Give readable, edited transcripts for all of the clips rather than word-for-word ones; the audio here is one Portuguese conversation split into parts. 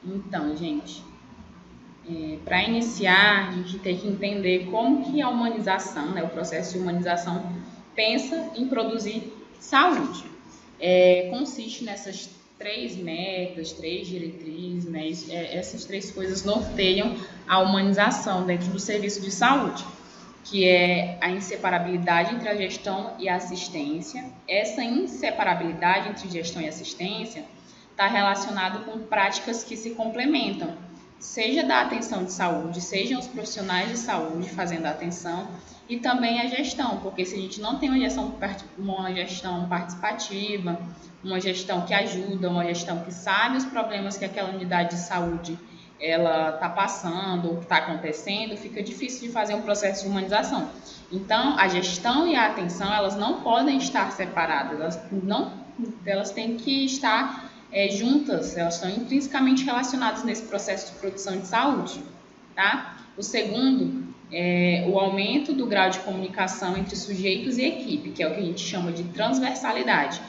Então, gente, para iniciar, a gente tem que entender como que a humanização, né, o processo de humanização, pensa em produzir saúde. Consiste nessas três metas, três diretrizes, né, essas três coisas norteiam a humanização dentro do serviço de saúde, que é a inseparabilidade entre a gestão e a assistência. Essa inseparabilidade entre gestão e assistência está relacionada com práticas que se complementam, seja da atenção de saúde, sejam os profissionais de saúde fazendo a atenção e também a gestão, porque se a gente não tem uma gestão participativa, uma gestão que ajuda, uma gestão que sabe os problemas que aquela unidade de saúde ela está passando, ou que está acontecendo, fica difícil de fazer um processo de humanização. Então, a gestão e a atenção, elas não podem estar separadas, elas têm que estar juntas, elas estão intrinsecamente relacionadas nesse processo de produção de saúde, tá? O segundo é o aumento do grau de comunicação entre sujeitos e equipe, que é o que a gente chama de transversalidade.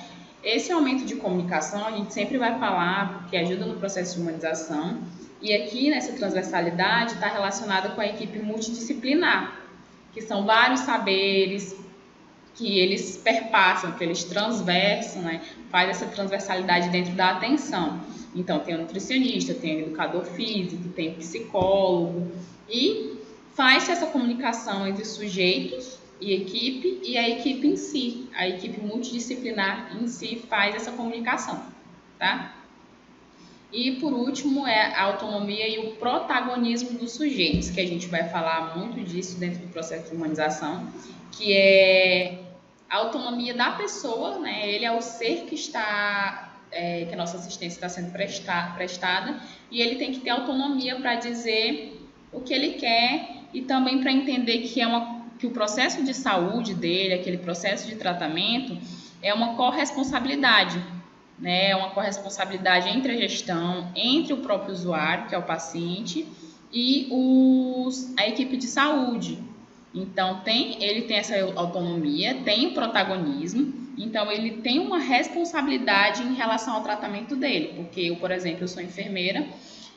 Esse aumento de comunicação a gente sempre vai falar, porque ajuda no processo de humanização, e aqui nessa transversalidade está relacionada com a equipe multidisciplinar, que são vários saberes que eles perpassam, que eles transversam, né? Faz essa transversalidade dentro da atenção. Então, tem o nutricionista, tem o educador físico, tem o psicólogo, e faz essa comunicação entre sujeitos e a equipe em si. A equipe multidisciplinar em si faz essa comunicação, tá? E, por último, é a autonomia e o protagonismo dos sujeitos, que a gente vai falar muito disso dentro do processo de humanização, que é a autonomia da pessoa, né? Ele é o ser que está, que a nossa assistência está sendo prestada, e ele tem que ter autonomia para dizer o que ele quer e também para entender que o processo de saúde dele, aquele processo de tratamento, é uma corresponsabilidade, né? É uma corresponsabilidade entre a gestão, entre o próprio usuário, que é o paciente, e a equipe de saúde. Então, ele tem essa autonomia, tem o protagonismo, então ele tem uma responsabilidade em relação ao tratamento dele, porque eu, por exemplo, eu sou enfermeira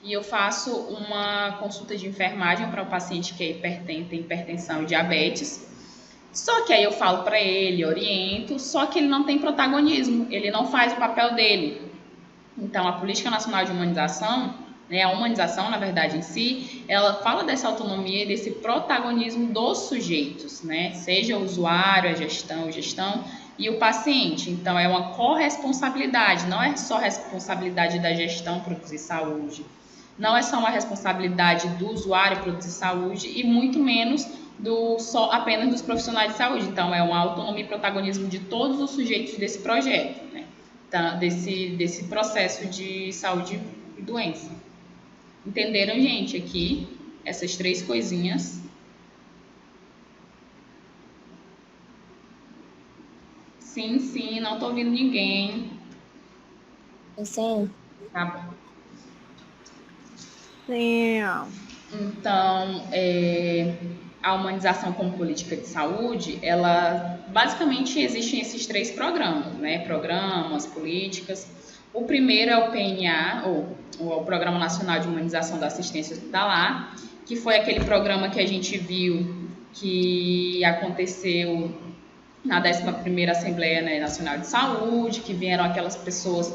e eu faço uma consulta de enfermagem para o paciente que tem hipertensão e diabetes. Só que aí eu falo para ele, oriento, só que ele não tem protagonismo, ele não faz o papel dele. Então, a Política Nacional de Humanização, né, a humanização, na verdade, em si, ela fala dessa autonomia e desse protagonismo dos sujeitos, né? Seja o usuário, a gestão e o paciente. Então, é uma corresponsabilidade, não é só responsabilidade da gestão produzir saúde, não é só uma responsabilidade do usuário produzir saúde e muito menos apenas dos profissionais de saúde. Então, é uma autonomia e protagonismo de todos os sujeitos desse projeto, né? Tá, desse processo de saúde e doença. Entenderam, gente, aqui essas três coisinhas? Sim, não tô ouvindo ninguém. Sim. Tá bom. Sim. Então, a humanização como política de saúde, ela basicamente existem esses três programas, né? Programas, políticas. O primeiro é o PNA, ou o Programa Nacional de Humanização da Assistência Hospitalar, que foi aquele programa que a gente viu que aconteceu na 11ª Assembleia, né, Nacional de Saúde, que vieram aquelas pessoas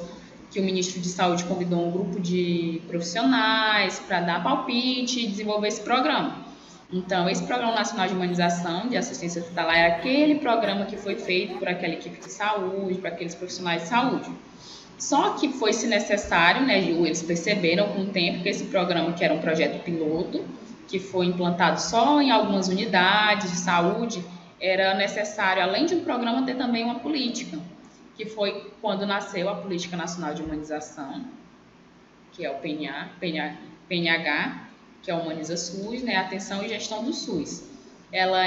que o ministro de Saúde convidou um grupo de profissionais para dar palpite e desenvolver esse programa. Então, esse Programa Nacional de Humanização de Assistência Hospitalar é aquele programa que foi feito por aquela equipe de saúde, para aqueles profissionais de saúde. Só que foi-se necessário, né, eles perceberam com o tempo que esse programa, que era um projeto piloto, que foi implantado só em algumas unidades de saúde, era necessário, além de um programa, ter também uma política, que foi quando nasceu a Política Nacional de Humanização, que é o PNH, que é o Humaniza SUS, né, Atenção e Gestão do SUS. Ela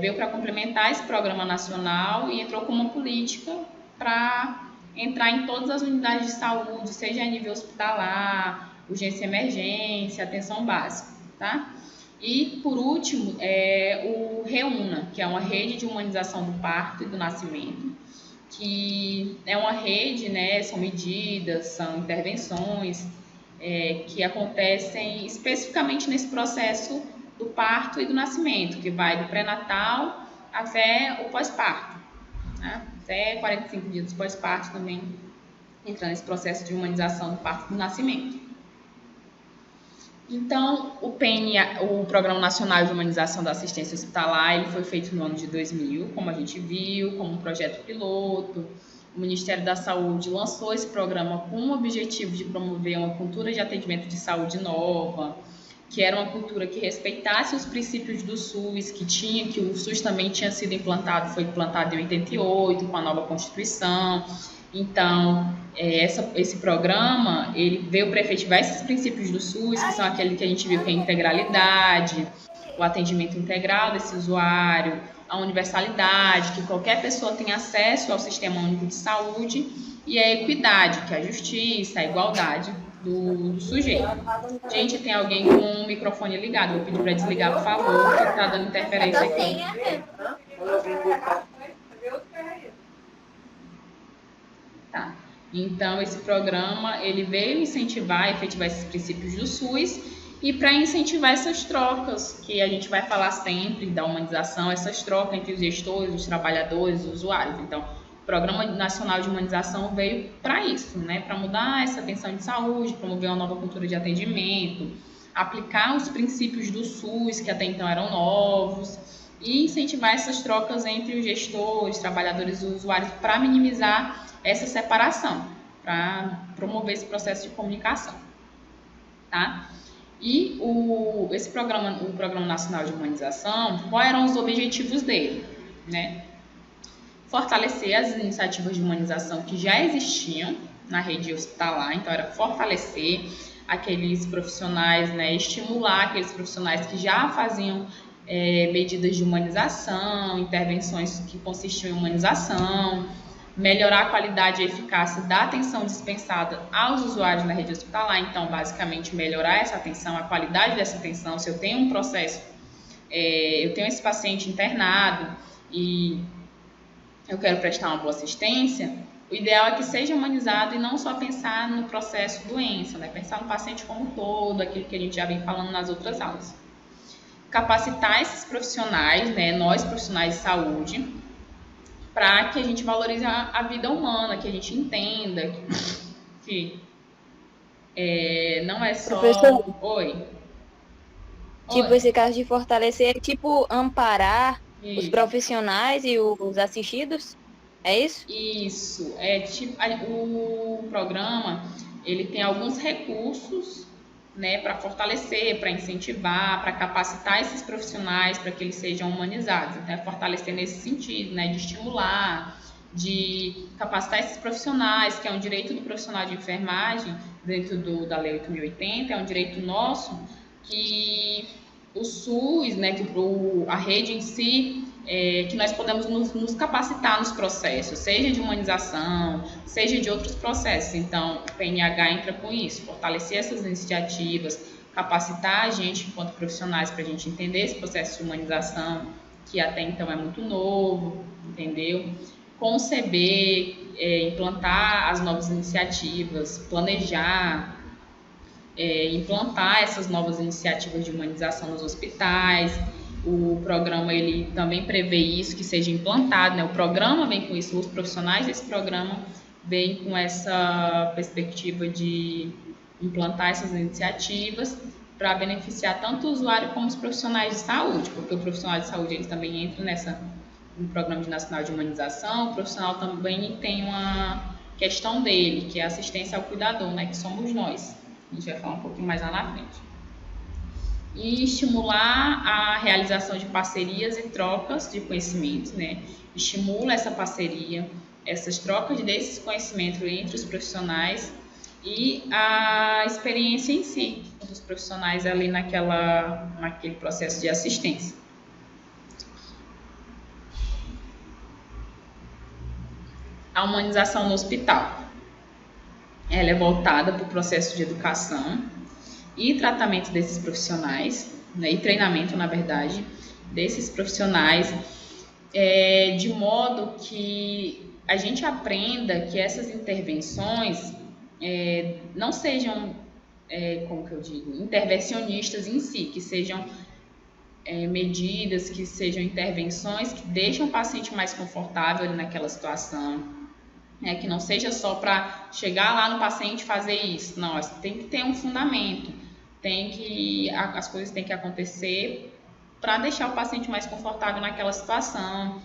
veio para complementar esse programa nacional e entrou com uma política para entrar em todas as unidades de saúde, seja a nível hospitalar, urgência e emergência, atenção básica, tá? E, por último, o REUNA, que é uma rede de humanização do parto e do nascimento, que é uma rede, né, são medidas, são intervenções que acontecem especificamente nesse processo do parto e do nascimento, que vai do pré-natal até o pós-parto, né? Até 45 dias do pós-parto também entra nesse processo de humanização do parto e do nascimento. Então, o PNA, o Programa Nacional de Humanização da Assistência Hospitalar, ele foi feito no ano de 2000, como a gente viu, como um projeto piloto. O Ministério da Saúde lançou esse programa com o objetivo de promover uma cultura de atendimento de saúde nova, que era uma cultura que respeitasse os princípios do SUS, que o SUS também tinha sido implantado, foi implantado em 88, com a nova Constituição. Então, esse programa, ele veio para efetivar esses princípios do SUS, que são aqueles que a gente viu que é a integralidade, o atendimento integral desse usuário, a universalidade, que qualquer pessoa tem acesso ao Sistema Único de Saúde, e a equidade, que é a justiça, a igualdade do sujeito. Gente, tem alguém com o microfone ligado, vou pedir para desligar, por favor, que está dando interferência aqui. Tá. Então, esse programa, ele veio incentivar, efetivar esses princípios do SUS, e para incentivar essas trocas, que a gente vai falar sempre da humanização, essas trocas entre os gestores, os trabalhadores, os usuários. Então, o Programa Nacional de Humanização veio para isso, né? Para mudar essa atenção de saúde, promover uma nova cultura de atendimento, aplicar os princípios do SUS, que até então eram novos, e incentivar essas trocas entre os gestores, trabalhadores e usuários para minimizar essa separação, para promover esse processo de comunicação, tá? E esse programa, o Programa Nacional de Humanização, quais eram os objetivos dele, né? Fortalecer as iniciativas de humanização que já existiam na rede hospitalar, então era fortalecer aqueles profissionais, né? Estimular aqueles profissionais que já faziam medidas de humanização, intervenções que consistiam em humanização, melhorar a qualidade e eficácia da atenção dispensada aos usuários na rede hospitalar. Então, basicamente, melhorar essa atenção, a qualidade dessa atenção. Se eu tenho um processo, eu tenho esse paciente internado e eu quero prestar uma boa assistência, o ideal é que seja humanizado e não só pensar no processo doença, né? Pensar no paciente como um todo, aquilo que a gente já vem falando nas outras aulas. Capacitar esses profissionais, né? Nós profissionais de saúde, para que a gente valorize a vida humana, que a gente entenda que não é só... Professor, Oi. Esse caso de fortalecer é tipo amparar os Isso. profissionais e os assistidos? É isso? Isso. O programa, ele tem alguns recursos, né, para fortalecer, para incentivar, para capacitar esses profissionais para que eles sejam humanizados. Então, fortalecer nesse sentido, né, de estimular, de capacitar esses profissionais, que é um direito do profissional de enfermagem, dentro da Lei 8.080, é um direito nosso, que o SUS, né, que a rede em si, que nós podemos nos capacitar nos processos, seja de humanização, seja de outros processos. Então, o PNH entra com isso, fortalecer essas iniciativas, capacitar a gente enquanto profissionais para a gente entender esse processo de humanização, que até então é muito novo, entendeu? Conceber, implantar as novas iniciativas, planejar, implantar essas novas iniciativas de humanização nos hospitais. O programa, ele também prevê isso, que seja implantado, né? O programa vem com isso, os profissionais desse programa vêm com essa perspectiva de implantar essas iniciativas para beneficiar tanto o usuário como os profissionais de saúde, porque o profissional de saúde, ele também entra no Programa Nacional de Humanização. O profissional também tem uma questão dele, que é a assistência ao cuidador, né? Que somos nós. A gente vai falar um pouquinho mais lá na frente. E estimular a realização de parcerias e trocas de conhecimentos, né? Estimula essa parceria, essas trocas desses conhecimentos entre os profissionais e a experiência em si dos profissionais ali naquele processo de assistência. A humanização no hospital. Ela é voltada para o processo de educação e tratamento desses profissionais, né, e treinamento, na verdade, desses profissionais, de modo que a gente aprenda que essas intervenções não sejam como que eu digo, intervencionistas em si, que sejam medidas, que sejam intervenções que deixam o paciente mais confortável ali naquela situação, que não seja só para chegar lá no paciente e fazer isso. Não, tem que ter um fundamento, as coisas têm que acontecer para deixar o paciente mais confortável naquela situação.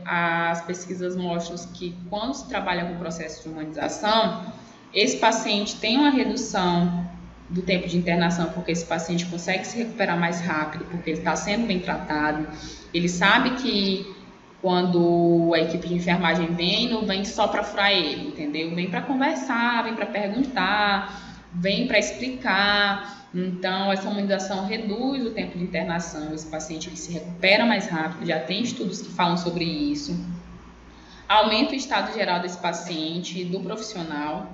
As pesquisas mostram que quando se trabalha com o processo de humanização, esse paciente tem uma redução do tempo de internação, porque esse paciente consegue se recuperar mais rápido, porque ele está sendo bem tratado. Ele sabe que quando a equipe de enfermagem vem, não vem só para furar ele, entendeu? Vem para conversar, vem para perguntar, vem para explicar. Então, essa humanização reduz o tempo de internação, esse paciente ele se recupera mais rápido, já tem estudos que falam sobre isso. Aumenta o estado geral desse paciente, do profissional,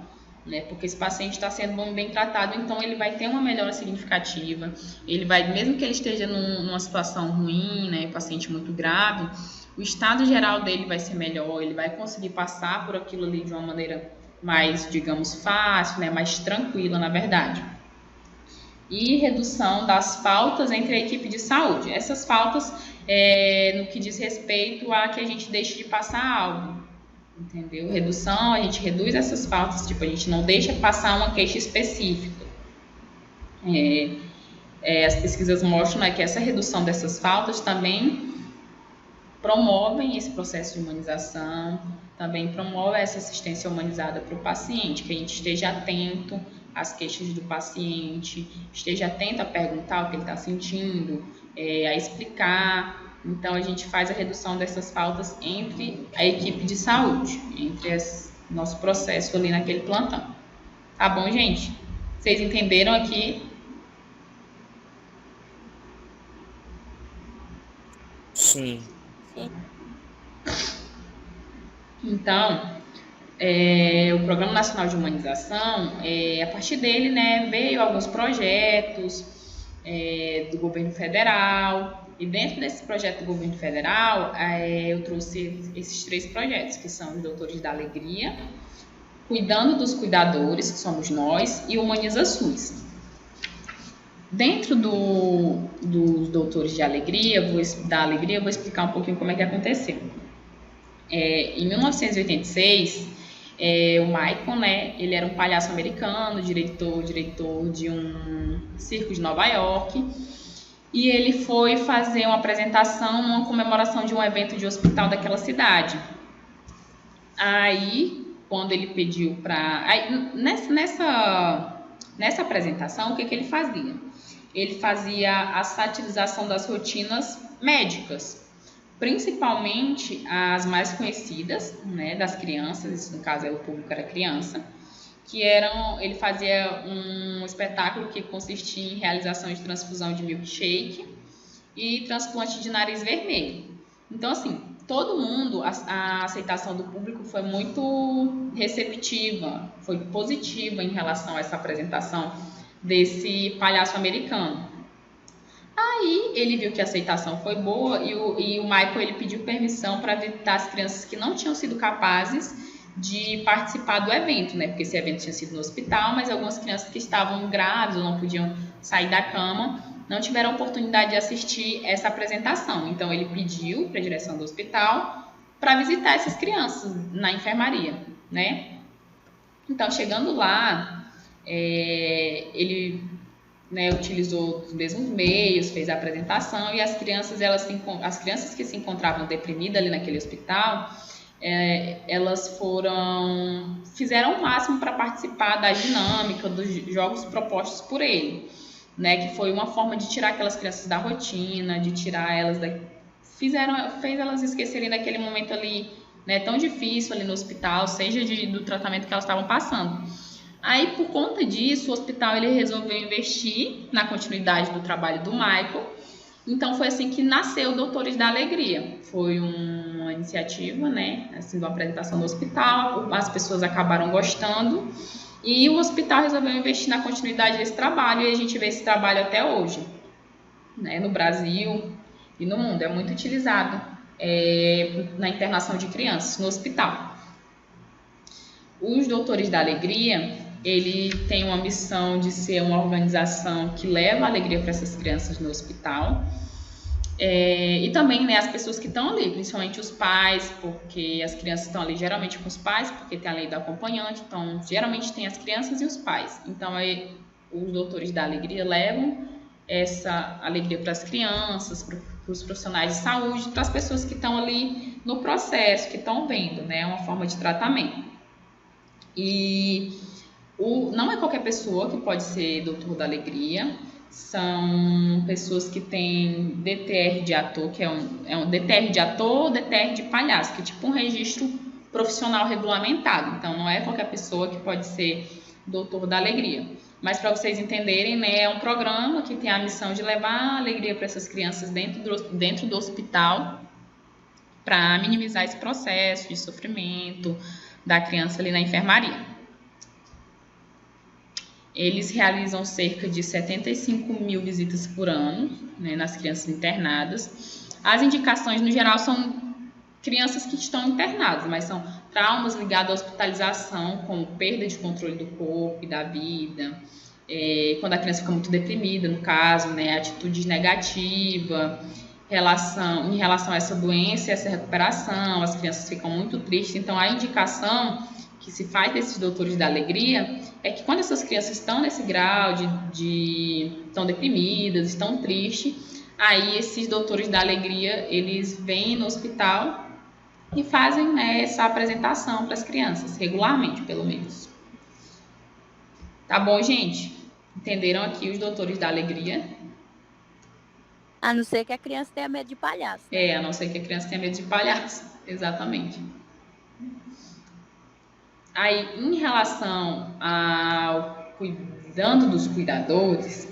né? Porque esse paciente está sendo bem tratado, então ele vai ter uma melhora significativa. Ele vai, mesmo que ele esteja numa situação ruim, né, paciente muito grave, o estado geral dele vai ser melhor, ele vai conseguir passar por aquilo ali de uma maneira mais, digamos, fácil, né, mais tranquila, na verdade. E redução das faltas entre a equipe de saúde. Essas faltas, no que diz respeito a que a gente deixe de passar algo, entendeu? Redução, a gente reduz essas faltas, tipo, a gente não deixa passar uma queixa específica. As pesquisas mostram, né, que essa redução dessas faltas também promovem esse processo de humanização, também promove essa assistência humanizada para o paciente, que a gente esteja atento às queixas do paciente, esteja atento a perguntar o que ele está sentindo, a explicar. Então, a gente faz a redução dessas faltas entre a equipe de saúde, entre nosso processo ali naquele plantão. Tá bom, gente? Vocês entenderam aqui? Sim. Então, o Programa Nacional de Humanização, a partir dele, né, veio alguns projetos do governo federal, e dentro desse projeto do governo federal, eu trouxe esses 3 projetos, que são os Doutores da Alegria, Cuidando dos Cuidadores, que somos nós, e Humaniza SUS. Dentro dos Doutores da Alegria, vou explicar um pouquinho como é que aconteceu. Em 1986, o Michael, né, ele era um palhaço americano, diretor de um circo de Nova York, e ele foi fazer uma apresentação, uma comemoração de um evento de hospital daquela cidade. Aí, quando ele pediu para... Nessa apresentação, o que ele fazia? Ele fazia a satirização das rotinas médicas, principalmente as mais conhecidas, né, das crianças, no caso o público era criança, ele fazia um espetáculo que consistia em realização de transfusão de milkshake e transplante de nariz vermelho. Então, assim, todo mundo, a aceitação do público foi muito receptiva, foi positiva em relação a essa apresentação desse palhaço americano. Aí ele viu que a aceitação foi boa e o Michael ele pediu permissão para visitar as crianças que não tinham sido capazes de participar do evento, né? Porque esse evento tinha sido no hospital, mas algumas crianças que estavam grávidas ou não podiam sair da cama não tiveram a oportunidade de assistir essa apresentação. Então ele pediu para a direção do hospital para visitar essas crianças na enfermaria, né? Então, chegando lá, ele, né, utilizou os mesmos meios, fez a apresentação e as crianças que se encontravam deprimidas ali naquele hospital, elas fizeram o máximo para participar da dinâmica dos jogos propostos por ele, né, que foi uma forma de tirar aquelas crianças da rotina, de tirar elas fez elas esquecerem daquele momento ali, né, tão difícil ali no hospital, seja do tratamento que elas estavam passando. Aí, por conta disso, o hospital ele resolveu investir na continuidade do trabalho do Michael. Então, foi assim que nasceu o Doutores da Alegria. Foi uma iniciativa, né, assim, de uma apresentação do hospital, as pessoas acabaram gostando e o hospital resolveu investir na continuidade desse trabalho e a gente vê esse trabalho até hoje, né, no Brasil e no mundo. É muito utilizado na internação de crianças no hospital. Os Doutores da Alegria, ele tem uma missão de ser uma organização que leva alegria para essas crianças no hospital. E também, né, as pessoas que estão ali, principalmente os pais, porque as crianças estão ali geralmente com os pais, porque tem a lei do acompanhante, então geralmente tem as crianças e os pais. Então, os doutores da alegria levam essa alegria para as crianças, para os profissionais de saúde, para as pessoas que estão ali no processo, que estão vendo, né, uma forma de tratamento. E não é qualquer pessoa que pode ser doutor da alegria. São pessoas que têm DTR de ator, que é um DTR de ator, DTR de palhaço, que é tipo um registro profissional regulamentado. Então, não é qualquer pessoa que pode ser doutor da alegria. Mas, para vocês entenderem, né, é um programa que tem a missão de levar alegria para essas crianças dentro do hospital, para minimizar esse processo de sofrimento da criança ali na enfermaria. Eles realizam cerca de 75 mil visitas por ano, né, nas crianças internadas. As indicações, no geral, são crianças que estão internadas, mas são traumas ligados à hospitalização, como perda de controle do corpo e da vida, quando a criança fica muito deprimida, no caso, né, atitude negativa, em relação a essa doença e essa recuperação, as crianças ficam muito tristes. Então, a indicação que se faz desses doutores da alegria é que quando essas crianças estão nesse grau estão deprimidas, estão tristes, aí esses doutores da alegria, eles vêm no hospital e fazem, né, essa apresentação para as crianças, regularmente, pelo menos. Tá bom, gente? Entenderam aqui os doutores da alegria? A não ser que a criança tenha medo de palhaço. Né? A não ser que a criança tenha medo de palhaço, exatamente. Aí, em relação ao cuidando dos cuidadores,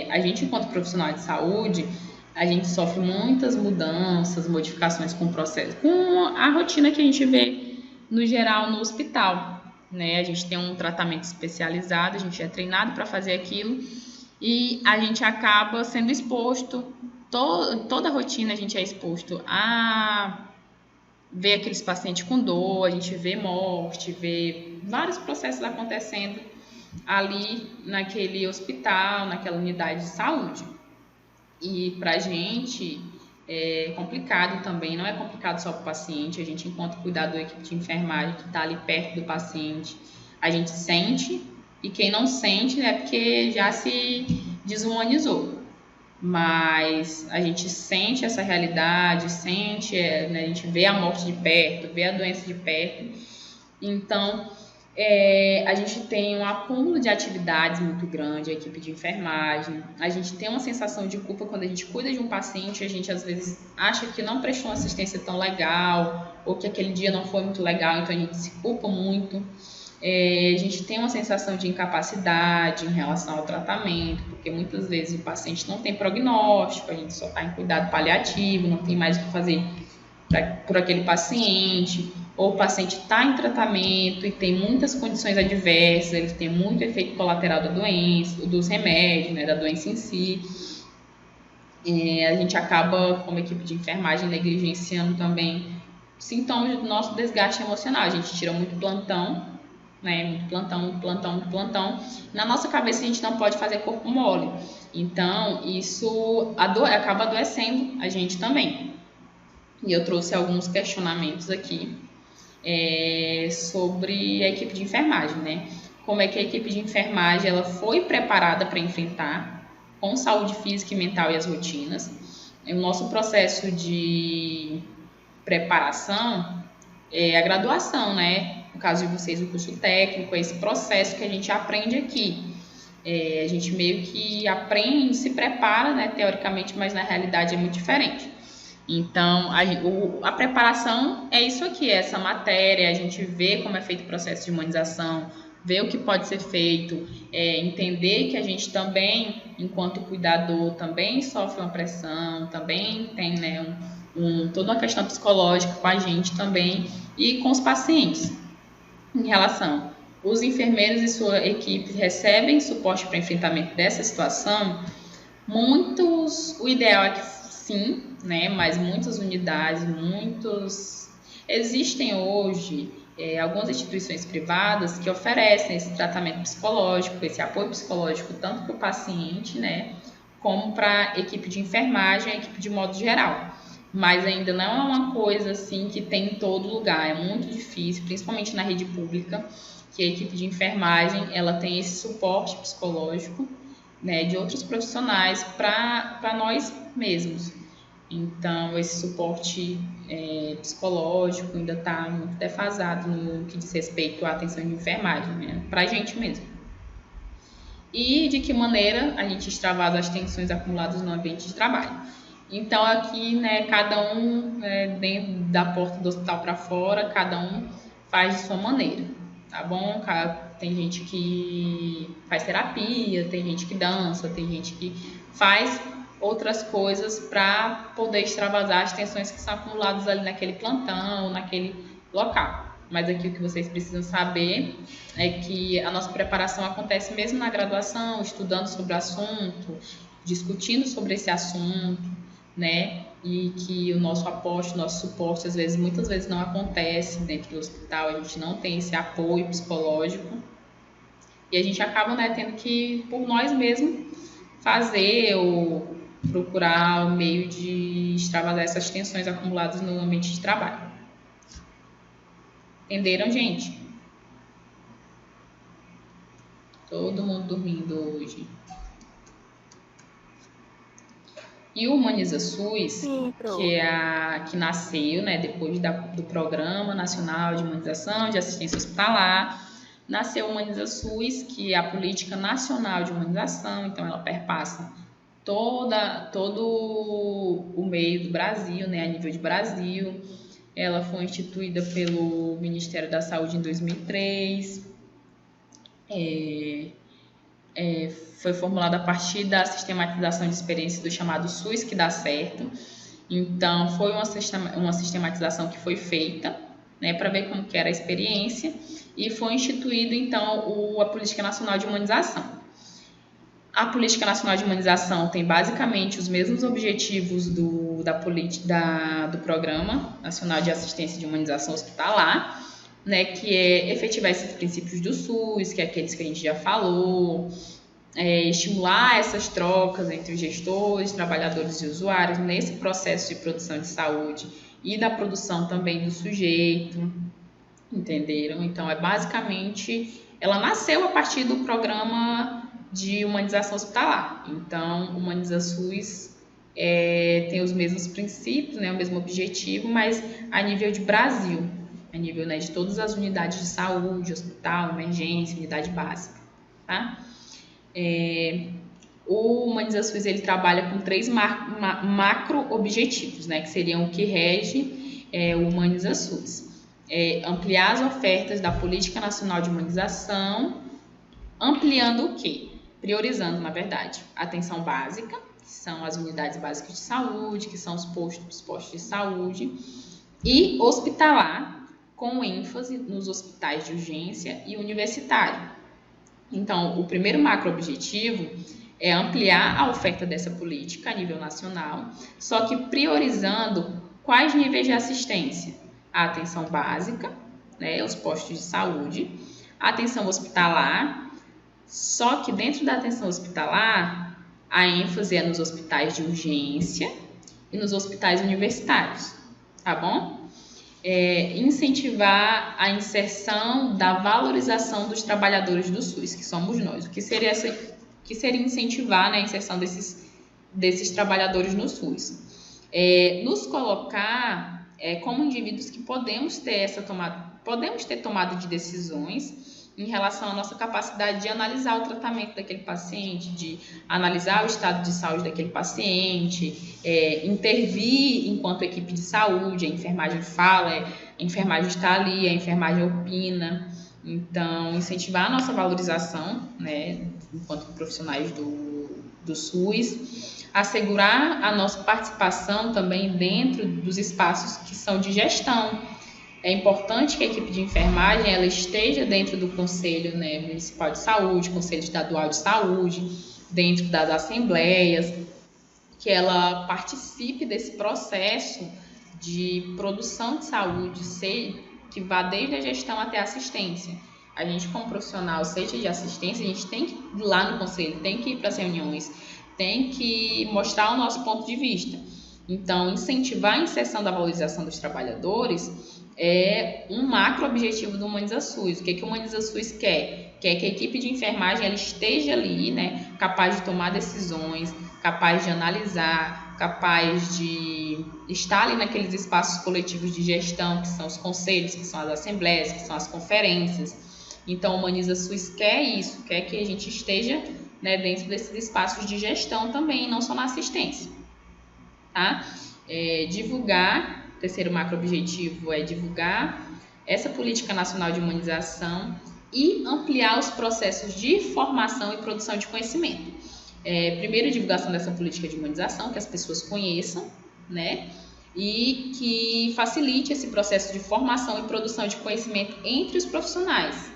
a gente, enquanto profissional de saúde, a gente sofre muitas mudanças, modificações com o processo, com a rotina que a gente vê, no geral, no hospital. Né? A gente tem um tratamento especializado, a gente é treinado para fazer aquilo e a gente acaba sendo exposto, toda a rotina a gente é exposto a ver aqueles pacientes com dor, a gente vê morte, vê vários processos acontecendo ali naquele hospital, naquela unidade de saúde. E para a gente é complicado também, não é complicado só para o paciente, a gente, enquanto cuidador, equipe de enfermagem que está ali perto do paciente, a gente sente, e quem não sente é porque já se desumanizou. Mas a gente sente essa realidade, né, a gente vê a morte de perto, vê a doença de perto. Então, a gente tem um acúmulo de atividades muito grande, a equipe de enfermagem. A gente tem uma sensação de culpa quando a gente cuida de um paciente, a gente às vezes acha que não prestou uma assistência tão legal, ou que aquele dia não foi muito legal, então a gente se culpa muito. A gente tem uma sensação de incapacidade em relação ao tratamento, porque muitas vezes o paciente não tem prognóstico, a gente só está em cuidado paliativo, não tem mais o que fazer por aquele paciente, ou o paciente está em tratamento e tem muitas condições adversas, ele tem muito efeito colateral da doença, dos remédios, né, da doença em si. A gente acaba, como equipe de enfermagem, negligenciando também sintomas do nosso desgaste emocional. A gente tira muito plantão, né, muito plantão. Na nossa cabeça a gente não pode fazer corpo mole. Então, isso acaba adoecendo a gente também. E eu trouxe alguns questionamentos aqui sobre a equipe de enfermagem, né? Como é que a equipe de enfermagem ela foi preparada para enfrentar com saúde física e mental e as rotinas. O nosso processo de preparação é a graduação, né? No caso de vocês, o curso técnico, é esse processo que a gente aprende aqui. A gente meio que aprende, se prepara, né, teoricamente, mas na realidade é muito diferente. Então, a preparação é isso aqui, é essa matéria, a gente vê como é feito o processo de humanização, ver o que pode ser feito, entender que a gente também, enquanto cuidador, também sofre uma pressão, também tem, né, toda uma questão psicológica com a gente também e com os pacientes. Em relação, os enfermeiros e sua equipe recebem suporte para enfrentamento dessa situação? O ideal é que sim, né, mas muitas unidades, existem hoje algumas instituições privadas que oferecem esse tratamento psicológico, esse apoio psicológico, tanto para o paciente, né, como para a equipe de enfermagem, a equipe de modo geral. Mas ainda não é uma coisa assim que tem em todo lugar, é muito difícil, principalmente na rede pública, que a equipe de enfermagem ela tem esse suporte psicológico, né, de outros profissionais para nós mesmos. Então, esse suporte psicológico ainda está muito defasado no que diz respeito à atenção de enfermagem, né, para a gente mesmo. E de que maneira a gente extravasa as tensões acumuladas no ambiente de trabalho. Então, aqui, né, cada um, dentro da porta do hospital para fora, cada um faz de sua maneira, tá bom? Tem gente que faz terapia, tem gente que dança, tem gente que faz outras coisas para poder extravasar as tensões que são acumuladas ali naquele plantão, naquele local. Mas aqui o que vocês precisam saber é que a nossa preparação acontece mesmo na graduação, estudando sobre o assunto, discutindo sobre esse assunto, né? E que o nosso apoio, o nosso suporte, muitas vezes não acontece dentro do hospital, a gente não tem esse apoio psicológico e a gente acaba, né, tendo que, por nós mesmos, fazer ou procurar o meio de extravasar essas tensões acumuladas no ambiente de trabalho. Entenderam, gente? Todo mundo dormindo hoje. E o Humaniza SUS, Sim, que nasceu, né, depois do Programa Nacional de Humanização de Assistência Hospitalar, nasceu o Humaniza SUS, que é a Política Nacional de Humanização, então ela perpassa todo o meio do Brasil, né, a nível de Brasil. Ela foi instituída pelo Ministério da Saúde em 2003. Foi formulada a partir da sistematização de experiências do chamado SUS que dá certo. Então, foi uma sistematização que foi feita, né, para ver como que era a experiência, e foi instituído, então, a Política Nacional de Humanização. A Política Nacional de Humanização tem basicamente os mesmos objetivos do Programa Nacional de Assistência de Humanização Hospitalar, né, que é efetivar esses princípios do SUS, que é aqueles que a gente já falou, estimular essas trocas entre os gestores, trabalhadores e usuários nesse processo de produção de saúde e da produção também do sujeito, entenderam? Então, basicamente, ela nasceu a partir do Programa de Humanização Hospitalar. Então, Humaniza SUS tem os mesmos princípios, né, o mesmo objetivo, mas a nível de Brasil, a nível, né, de todas as unidades de saúde, hospital, emergência, unidade básica, tá? O Humaniza SUS ele trabalha com 3 macro objetivos, né, que seriam o que rege o Humaniza SUS. Ampliar as ofertas da Política Nacional de Humanização, ampliando o quê? Priorizando, na verdade, a atenção básica, que são as unidades básicas de saúde, que são os postos de saúde, e hospitalar, com ênfase nos hospitais de urgência e universitário. Então, o primeiro macro-objetivo é ampliar a oferta dessa política a nível nacional, só que priorizando quais níveis de assistência? A atenção básica, né, os postos de saúde, a atenção hospitalar, só que dentro da atenção hospitalar, a ênfase é nos hospitais de urgência e nos hospitais universitários, tá bom? Incentivar a inserção da valorização dos trabalhadores do SUS, que somos nós. O que seria incentivar, né, a inserção desses trabalhadores no SUS? Nos colocar como indivíduos que podemos ter tomada de decisões em relação à nossa capacidade de analisar o tratamento daquele paciente, de analisar o estado de saúde daquele paciente, intervir enquanto equipe de saúde. A enfermagem fala, a enfermagem está ali, a enfermagem opina. Então, incentivar a nossa valorização, né, enquanto profissionais do SUS, assegurar a nossa participação também dentro dos espaços que são de gestão. É importante que a equipe de enfermagem ela esteja dentro do Conselho, né, Municipal de Saúde, Conselho Estadual de Saúde, dentro das assembleias, que ela participe desse processo de produção de saúde, que vá desde a gestão até a assistência. A gente, como profissional, seja de assistência, a gente tem que ir lá no conselho, tem que ir para as reuniões, tem que mostrar o nosso ponto de vista. Então, incentivar a inserção da valorização dos trabalhadores é um macro objetivo do Humaniza SUS. O que o Humaniza SUS quer? Quer que a equipe de enfermagem ela esteja ali, né, capaz de tomar decisões, capaz de analisar, capaz de estar ali naqueles espaços coletivos de gestão, que são os conselhos, que são as assembleias, que são as conferências. Então, o Humaniza SUS quer isso, quer que a gente esteja, né, dentro desses espaços de gestão também, não só na assistência. Tá? Divulgar, o terceiro macro objetivo é divulgar essa política nacional de humanização e ampliar os processos de formação e produção de conhecimento. Primeiro, divulgação dessa política de humanização, que as pessoas conheçam, né? E que facilite esse processo de formação e produção de conhecimento entre os profissionais.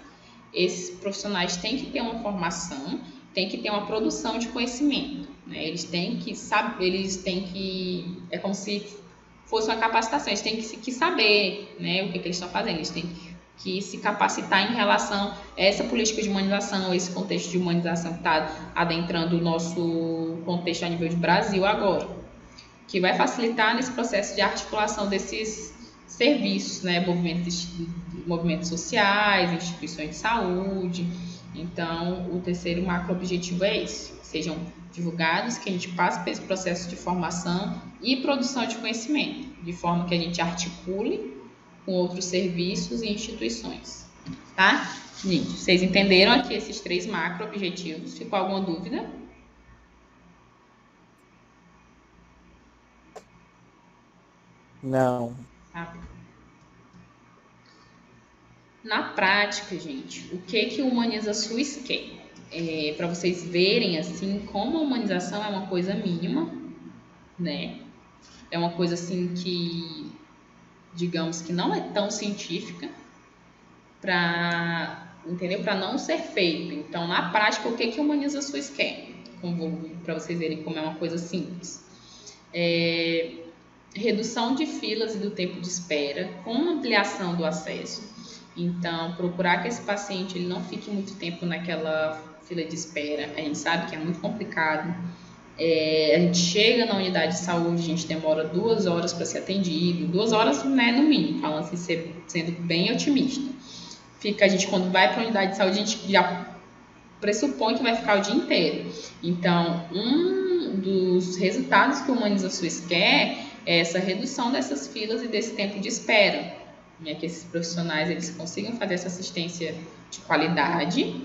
Esses profissionais têm que ter uma formação, têm que ter uma produção de conhecimento, né? Eles têm que saber, é como se fosse uma capacitação, eles têm que saber, né, o que eles estão fazendo, eles têm que se capacitar em relação a essa política de humanização, esse contexto de humanização que está adentrando o nosso contexto a nível de Brasil agora, que vai facilitar nesse processo de articulação desses serviços, né, movimentos sociais, instituições de saúde. Então, o terceiro macro objetivo é esse, que sejam divulgados, que a gente passe por esse processo de formação e produção de conhecimento, de forma que a gente articule com outros serviços e instituições, tá? Gente, vocês entenderam aqui esses 3 macro objetivos? Ficou alguma dúvida? Não. Tá. Na prática, gente, o que o Humaniza SUS quer? Para vocês verem, assim, como a humanização é uma coisa mínima, né? É uma coisa, assim, que, digamos, que não é tão científica para não ser feito. Então, na prática, o que o Humaniza SUS quer? Para vocês verem como é uma coisa simples. Redução de filas e do tempo de espera com ampliação do acesso. Então, procurar que esse paciente ele não fique muito tempo naquela fila de espera. A gente sabe que é muito complicado. A gente chega na unidade de saúde, a gente demora 2 horas para ser atendido. 2 horas, né, no mínimo, falando assim, sendo bem otimista. A gente, quando vai para a unidade de saúde, a gente já pressupõe que vai ficar o dia inteiro. Então, um dos resultados que o Humaniza SUS quer é essa redução dessas filas e desse tempo de espera, né, que esses profissionais eles consigam fazer essa assistência de qualidade,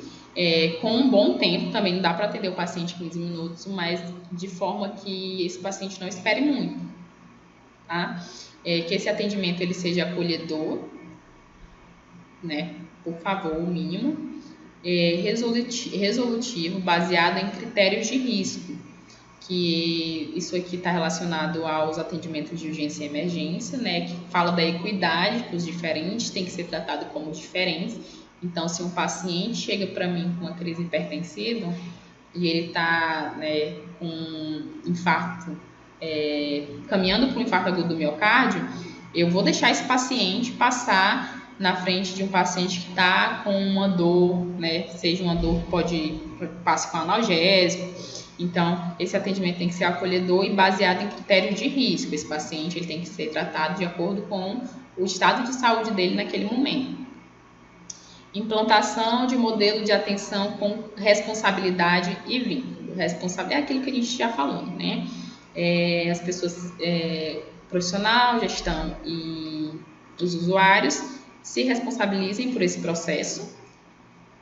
com um bom tempo. Também não dá para atender o paciente 15 minutos, mas de forma que esse paciente não espere muito, tá? Que esse atendimento ele seja acolhedor, né, por favor, o mínimo, resolutivo, baseado em critérios de risco, que isso aqui está relacionado aos atendimentos de urgência e emergência, né, que fala da equidade, que os diferentes têm que ser tratados como diferentes. Então, se um paciente chega para mim com uma crise hipertensiva e ele está, né, com infarto, caminhando para um infarto agudo do miocárdio, eu vou deixar esse paciente passar na frente de um paciente que está com uma dor, né, seja uma dor que passe com analgésico. Então, esse atendimento tem que ser acolhedor e baseado em critérios de risco. Esse paciente ele tem que ser tratado de acordo com o estado de saúde dele naquele momento. Implantação de modelo de atenção com responsabilidade e vínculo. Responsabilidade é aquilo que a gente já falou, né? As pessoas, profissional, gestão e os usuários se responsabilizem por esse processo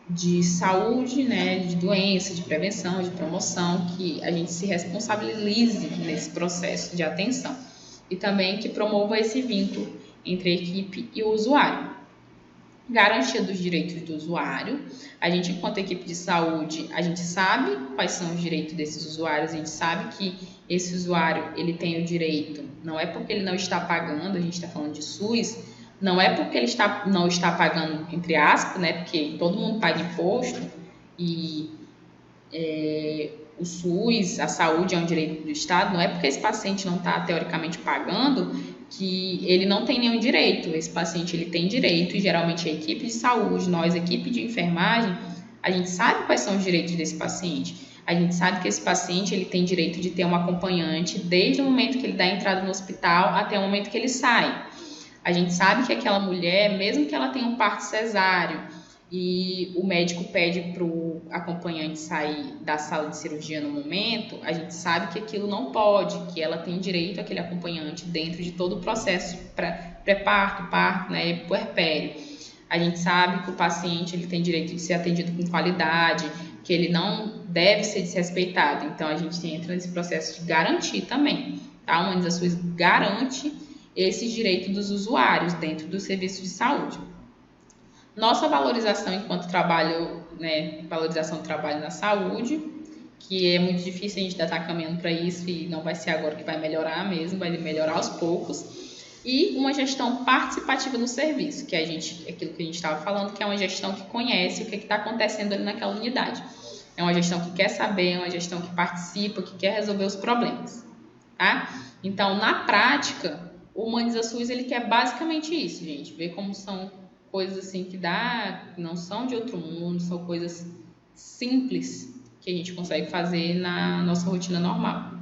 de saúde, né, de doença, de prevenção, de promoção, que a gente se responsabilize nesse processo de atenção e também que promova esse vínculo entre a equipe e o usuário. Garantia dos direitos do usuário. A gente, enquanto equipe de saúde, a gente sabe quais são os direitos desses usuários, a gente sabe que esse usuário ele tem o direito, não é porque ele não está pagando, a gente está falando de SUS, não é porque ele não está pagando, entre aspas, né, porque todo mundo paga imposto e o SUS, a saúde é um direito do Estado, não é porque esse paciente não está teoricamente pagando que ele não tem nenhum direito. Esse paciente ele tem direito, e geralmente a equipe de saúde, nós, equipe de enfermagem, a gente sabe quais são os direitos desse paciente. A gente sabe que esse paciente ele tem direito de ter um acompanhante desde o momento que ele dá a entrada no hospital até o momento que ele sai. A gente sabe que aquela mulher, mesmo que ela tenha um parto cesáreo e o médico pede para o acompanhante sair da sala de cirurgia no momento, a gente sabe que aquilo não pode, que ela tem direito àquele acompanhante dentro de todo o processo pré-parto, parto, né, puerpério. A gente sabe que o paciente ele tem direito de ser atendido com qualidade, que ele não deve ser desrespeitado. Então, a gente entra nesse processo de garantir também. Tá? A Humaniza-SUS garante esse direito dos usuários dentro do serviço de saúde. Nossa valorização enquanto trabalho, né, valorização do trabalho na saúde, que é muito difícil a gente estar caminhando para isso e não vai ser agora que vai melhorar mesmo, vai melhorar aos poucos. E uma gestão participativa no serviço, que aquilo que a gente estava falando, que é uma gestão que conhece o que está acontecendo ali naquela unidade. É uma gestão que quer saber, é uma gestão que participa, que quer resolver os problemas. Tá? Então, na prática, o Humaniza-SUS ele quer basicamente isso, gente. Ver como são coisas assim que não são de outro mundo, são coisas simples que a gente consegue fazer na nossa rotina normal.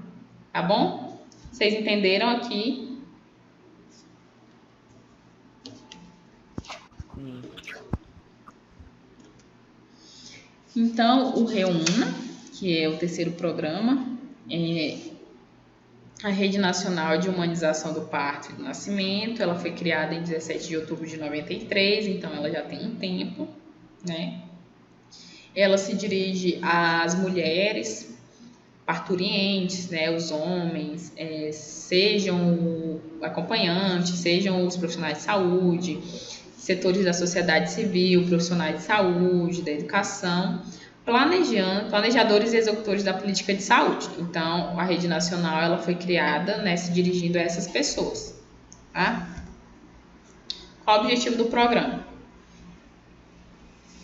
Tá bom? Vocês entenderam aqui? Então, o REUNA, que é o terceiro programa, é a Rede Nacional de Humanização do Parto e do Nascimento. Ela foi criada em 17 de outubro de 93, então ela já tem um tempo, né? Ela se dirige às mulheres parturientes, né, os homens, sejam acompanhantes, sejam os profissionais de saúde, setores da sociedade civil, profissionais de saúde, da educação, planejadores e executores da política de saúde. Então, a Rede Nacional ela foi criada, né, se dirigindo a essas pessoas. Tá? Qual o objetivo do programa?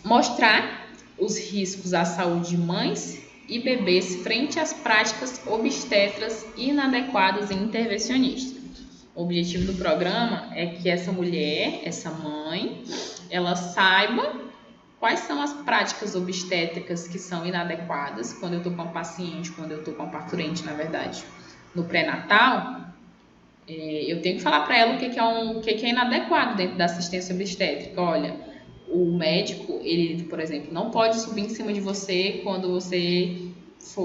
Mostrar os riscos à saúde de mães e bebês frente às práticas obstetras inadequadas e intervencionistas. O objetivo do programa é que essa mulher, essa mãe, ela saiba quais são as práticas obstétricas que são inadequadas quando eu estou com a paciente, quando eu estou com a parturente, na verdade, no pré-natal. Eu tenho que falar para ela o que é inadequado dentro da assistência obstétrica. Olha, o médico, ele, por exemplo, não pode subir em cima de você quando você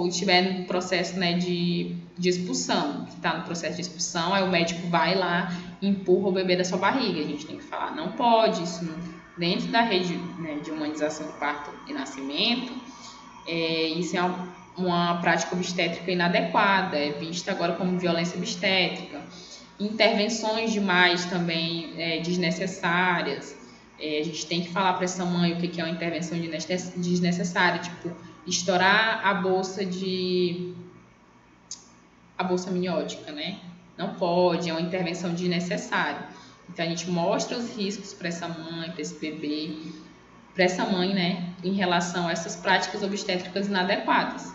estiver no processo, né, de expulsão. Se está no processo de expulsão, aí o médico vai lá e empurra o bebê da sua barriga. A gente tem que falar, não pode, isso não, dentro da rede, né, de humanização do parto e nascimento, isso é uma prática obstétrica inadequada, é vista agora como violência obstétrica. Intervenções demais também desnecessárias. A gente tem que falar para essa mãe o que é uma intervenção desnecessária, tipo estourar a bolsa amniótica, né? Não pode, é uma intervenção desnecessária. Então a gente mostra os riscos para essa mãe, para esse bebê, para essa mãe, né, em relação a essas práticas obstétricas inadequadas.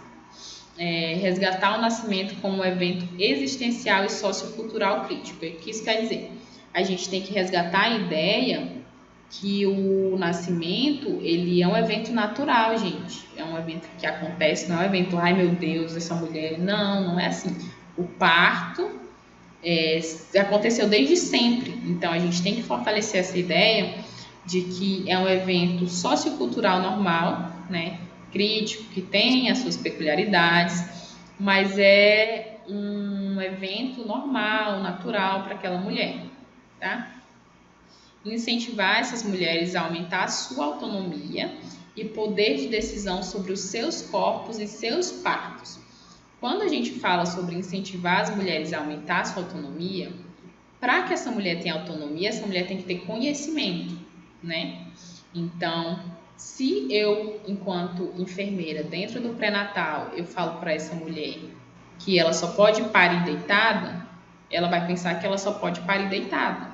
Resgatar o nascimento como um evento existencial e sociocultural crítico. O que isso quer dizer? A gente tem que resgatar a ideia que o nascimento, ele é um evento natural, gente. É um evento que acontece, não é um evento, ai meu Deus, essa mulher... Não é assim. O parto aconteceu desde sempre. Então, a gente tem que fortalecer essa ideia de que é um evento sociocultural normal, né? Crítico, que tem as suas peculiaridades, mas é um evento normal, natural para aquela mulher, tá? Incentivar essas mulheres a aumentar a sua autonomia e poder de decisão sobre os seus corpos e seus partos. Quando a gente fala sobre incentivar as mulheres a aumentar a sua autonomia, para que essa mulher tenha autonomia, essa mulher tem que ter conhecimento, né? Então, se eu, enquanto enfermeira, dentro do pré-natal, eu falo para essa mulher que ela só pode parir deitada, ela vai pensar que ela só pode parir deitada.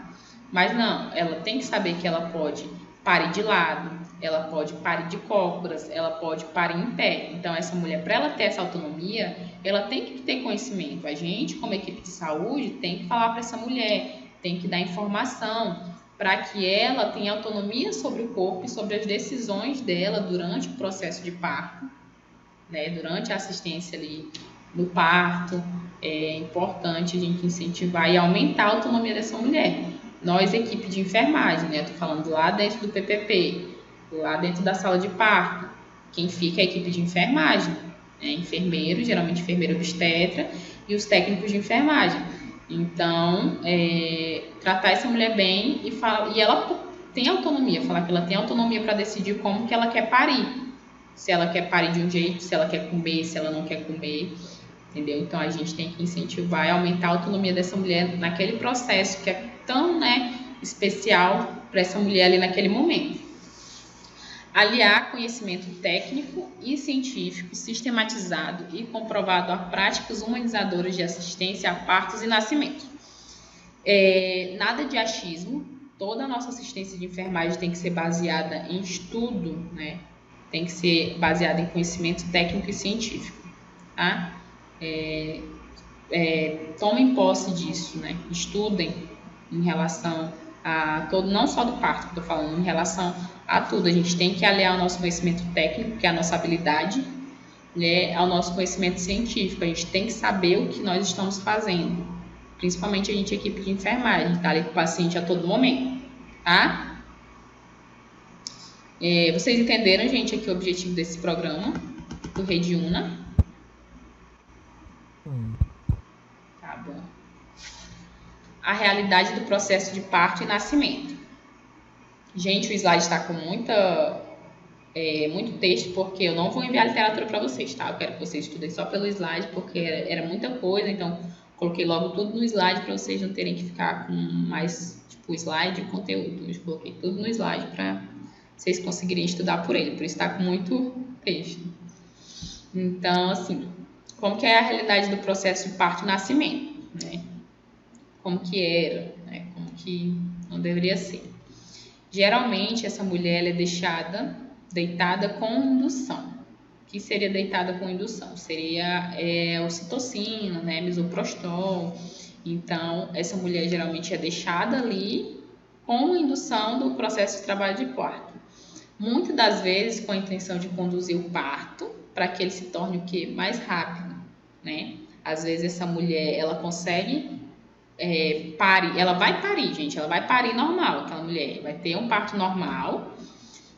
Mas não, ela tem que saber que ela pode parir de lado, ela pode parir de cócoras, ela pode parir em pé. Então, essa mulher, para ela ter essa autonomia, ela tem que ter conhecimento. A gente, como equipe de saúde, tem que falar para essa mulher tem que dar informação para que ela tenha autonomia sobre o corpo e sobre as decisões dela durante o processo de parto, né? Durante a assistência ali do parto. É importante a gente incentivar e aumentar a autonomia dessa mulher. Nós, equipe de enfermagem, né? Estou falando lá dentro do PPP, lá dentro da sala de parto, quem fica é a equipe de enfermagem, né? Enfermeiro, geralmente enfermeiro obstetra, e os técnicos de enfermagem. Então, tratar essa mulher bem e ela tem autonomia, falar que ela tem autonomia para decidir como que ela quer parir. Se ela quer parir de um jeito, se ela quer comer, se ela não quer comer. Entendeu? Então, a gente tem que incentivar e aumentar a autonomia dessa mulher naquele processo que é tão, né, especial para essa mulher ali naquele momento. Aliar conhecimento técnico e científico sistematizado e comprovado a práticas humanizadoras de assistência a partos e nascimentos. Nada de achismo. Toda a nossa assistência de enfermagem tem que ser baseada em estudo, né? Tem que ser baseada em conhecimento técnico e científico, tá? Tomem posse disso, né? Estudem em relação a todo, não só do parto que eu tô falando, em relação a tudo. A gente tem que aliar o nosso conhecimento técnico, que é a nossa habilidade, né, ao nosso conhecimento científico. A gente tem que saber o que nós estamos fazendo. Principalmente a gente, equipe de enfermagem, tá ali com o paciente a todo momento, tá? Vocês entenderam, gente, aqui o objetivo desse programa do Rede Una? Tá bom. A realidade do processo de parto e nascimento. Gente, o slide está com muito texto, porque eu não vou enviar literatura para vocês, tá? Eu quero que vocês estudem só pelo slide, porque era muita coisa, então coloquei logo tudo no slide para vocês não terem que ficar com mais, tipo, slide e conteúdo. Eu coloquei tudo no slide para vocês conseguirem estudar por ele, por isso está com muito texto. Então, assim, como que é a realidade do processo de parto e nascimento, né? Como que era, né? Como que não deveria ser. Geralmente, essa mulher ela é deixada deitada com indução. O que seria deitada com indução? Seria ocitocina, né? Misoprostol. Então, essa mulher geralmente é deixada ali com indução do processo de trabalho de parto. Muitas das vezes com a intenção de conduzir o parto para que ele se torne o quê? Mais rápido, né? Às vezes essa mulher, ela consegue parir, ela vai parir, gente, ela vai parir normal, aquela mulher vai ter um parto normal,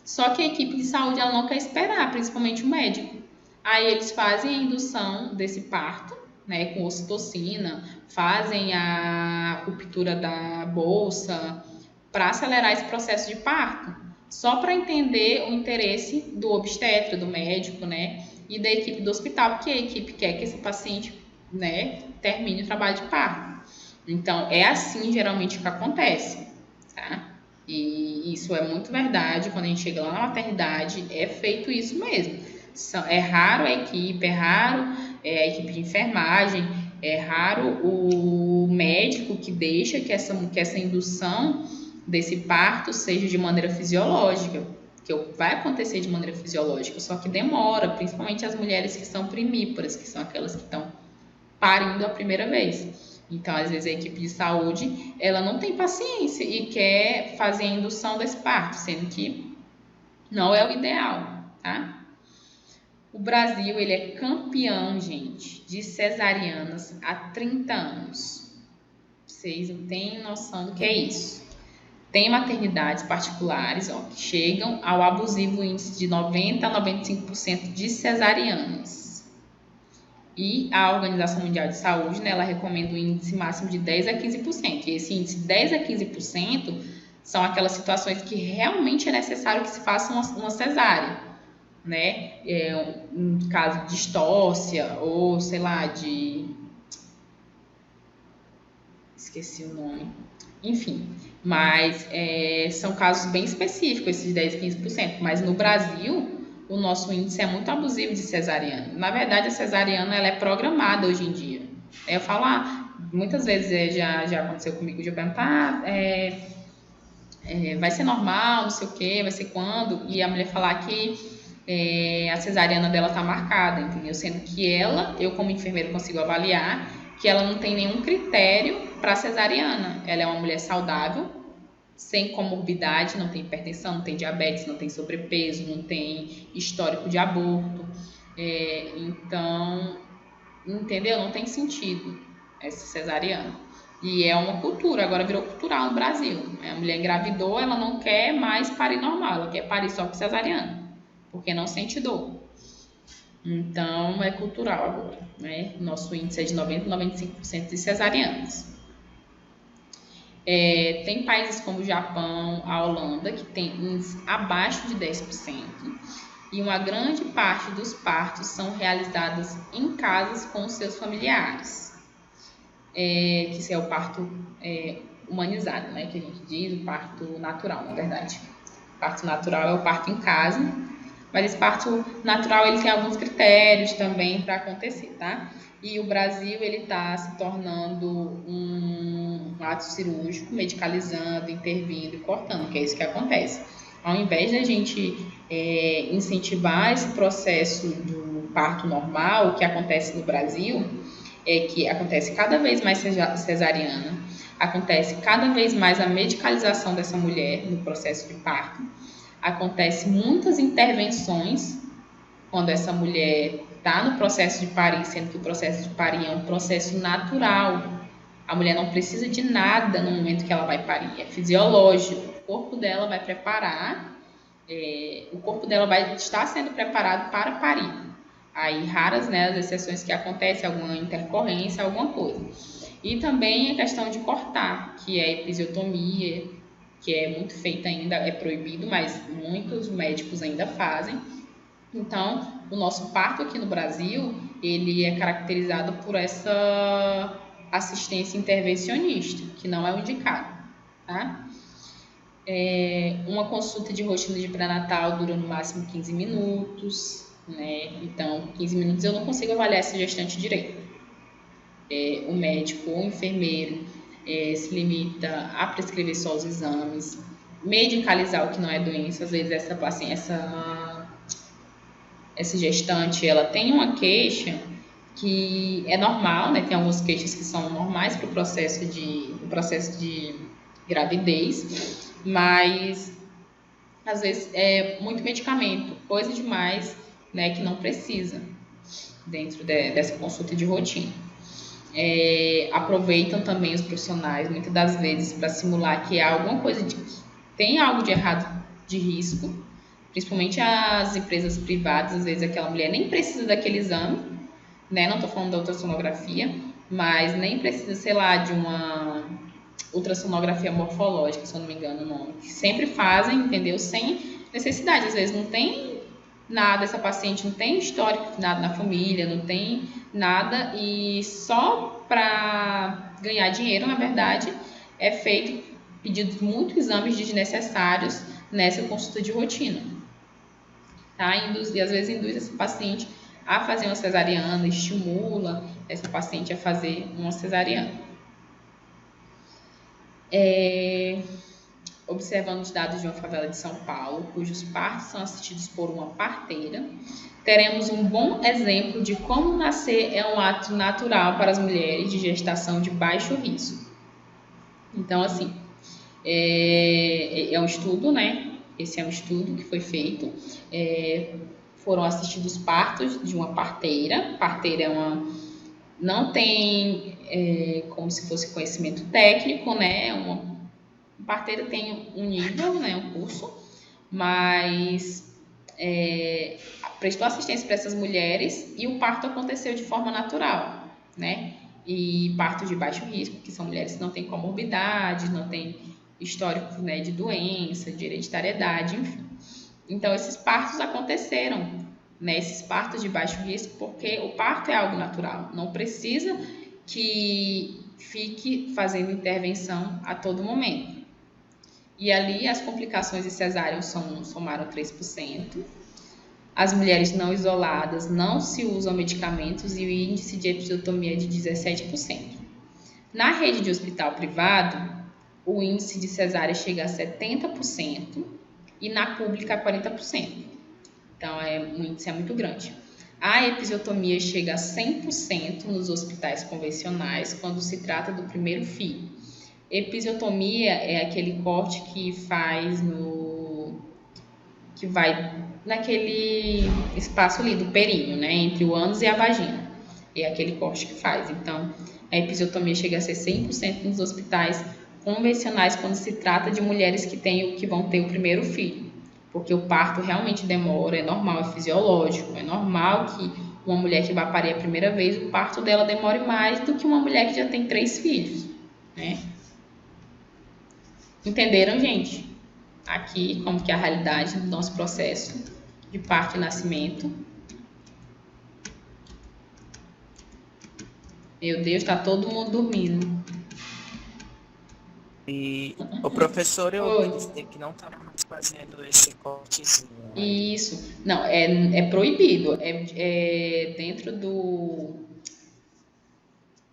só que a equipe de saúde ela não quer esperar, principalmente o médico. Aí eles fazem a indução desse parto, né, com ocitocina, fazem a ruptura da bolsa para acelerar esse processo de parto, só para entender o interesse do obstetra, do médico, né, e da equipe do hospital, porque a equipe quer que esse paciente, né, termine o trabalho de parto. Então, é assim geralmente que acontece, tá? E isso é muito verdade, quando a gente chega lá na maternidade, é feito isso mesmo. É raro a equipe, é raro a equipe de enfermagem, é raro o médico que deixa que essa indução desse parto seja de maneira fisiológica, que vai acontecer de maneira fisiológica, só que demora, principalmente as mulheres que são primíparas, que são aquelas que estão parindo a primeira vez. Então, às vezes, a equipe de saúde, ela não tem paciência e quer fazer a indução desse parto, sendo que não é o ideal, tá? O Brasil, ele é campeão, gente, de cesarianas há 30 anos. Vocês não têm noção do que é isso. Tem maternidades particulares, que chegam ao abusivo índice de 90% a 95% de cesarianas. E a Organização Mundial de Saúde, né, ela recomenda um índice máximo de 10% a 15%. E esse índice de 10% a 15% são aquelas situações que realmente é necessário que se faça uma cesárea, né? Um caso de distócia ou, sei lá, esqueci o nome. Enfim, mas são casos bem específicos, esses 10% a 15%. Mas no Brasil, o nosso índice é muito abusivo de cesariana. Na verdade, a cesariana ela é programada hoje em dia. Eu falo, muitas vezes já aconteceu comigo de eu perguntar, vai ser normal, não sei o quê, vai ser quando? E a mulher falar que a cesariana dela está marcada, entendeu? Sendo que eu como enfermeira consigo avaliar que ela não tem nenhum critério para cesariana. Ela é uma mulher saudável, sem comorbidade, não tem hipertensão, não tem diabetes, não tem sobrepeso, não tem histórico de aborto. Então, entendeu? Não tem sentido essa cesariana. E é uma cultura, agora virou cultural no Brasil. A mulher engravidou, ela não quer mais parir normal, ela quer parir só com cesariana, porque não sente dor. Então, é cultural agora, né? Nosso índice é de 90% a 95% de cesarianas. Tem países como o Japão, a Holanda, que tem índices abaixo de 10%. E uma grande parte dos partos são realizados em casas com seus familiares. Que isso é o parto humanizado, né? Que a gente diz, o parto natural, na verdade. O parto natural é o parto em casa, mas esse parto natural ele tem alguns critérios também para acontecer, tá? E o Brasil ele está se tornando um ato cirúrgico, medicalizando, intervindo e cortando, que é isso que acontece. Ao invés de a gente incentivar esse processo do parto normal, o que acontece no Brasil é que acontece cada vez mais cesariana, acontece cada vez mais a medicalização dessa mulher no processo de parto, acontece muitas intervenções quando essa mulher está no processo de parir, sendo que o processo de parir é um processo natural. A mulher não precisa de nada no momento que ela vai parir, é fisiológico. O corpo dela vai preparar, o corpo dela vai estar sendo preparado para parir. Aí, raras, né, as exceções que acontecem, alguma intercorrência, alguma coisa. E também a questão de cortar, que é a episiotomia, que é muito feita ainda, é proibido, mas muitos médicos ainda fazem. Então, o nosso parto aqui no Brasil, ele é caracterizado por essa assistência intervencionista, que não é o indicado, tá? Uma consulta de rotina de pré-natal dura no máximo 15 minutos, né? Então, 15 minutos eu não consigo avaliar essa gestante direito. O médico ou o enfermeiro se limita a prescrever só os exames, medicalizar o que não é doença. Às vezes essa gestante ela tem uma queixa que é normal, né? Tem algumas queixas que são normais para o processo de gravidez, mas às vezes é muito medicamento, coisa demais, né, que não precisa dentro dessa consulta de rotina. Aproveitam também os profissionais, muitas das vezes, para simular que há alguma coisa tem algo de errado de risco, principalmente as empresas privadas. Às vezes aquela mulher nem precisa daquele exame, né? Não estou falando da ultrassonografia, mas nem precisa, sei lá, de uma ultrassonografia morfológica, se eu não me engano o nome, que sempre fazem, entendeu? Sem necessidade. Às vezes não tem nada, essa paciente não tem histórico, nada na família, não tem nada, e só para ganhar dinheiro, na verdade, é feito pedidos muitos exames desnecessários nessa consulta de rotina, tá? E às vezes induz esse paciente a fazer uma cesariana, estimula essa paciente a fazer uma cesariana. Observando os dados de uma favela de São Paulo, cujos partos são assistidos por uma parteira, teremos um bom exemplo de como nascer é um ato natural para as mulheres de gestação de baixo risco. Então, assim, é um estudo, né? Esse é um estudo que foi feito. Foram assistidos partos de uma parteira. Parteira não tem como se fosse conhecimento técnico, né? Uma parteira tem um nível, né? Um curso, mas prestou assistência para essas mulheres e o parto aconteceu de forma natural, né? E parto de baixo risco, que são mulheres que não têm comorbidade, não têm histórico, né, de doença, de hereditariedade, enfim. Então, esses partos aconteceram, né, esses partos de baixo risco, porque o parto é algo natural, não precisa que fique fazendo intervenção a todo momento. E ali as complicações de cesáreo somaram 3%. As mulheres não isoladas não se usam medicamentos e o índice de episiotomia é de 17%. Na rede de hospital privado, o índice de cesárea chega a 70% e na pública a 40%. Então, o índice é muito grande. A episiotomia chega a 100% nos hospitais convencionais quando se trata do primeiro filho. Episiotomia é aquele corte que vai naquele espaço ali do períneo, né, entre o ânus e a vagina. É aquele corte que faz. Então, a episiotomia chega a ser 100% nos hospitais convencionais quando se trata de mulheres que vão ter o primeiro filho. Porque o parto realmente demora, é normal, é fisiológico, é normal que uma mulher que vai parir a primeira vez, o parto dela demore mais do que uma mulher que já tem 3 filhos, né? Entenderam, gente? Aqui, como que é a realidade do nosso processo de parto e nascimento. Meu Deus, tá todo mundo dormindo. E o professor, eu ouvi dizer que não estava mais fazendo esse cortezinho. Né? Isso. Não, é proibido. É dentro do...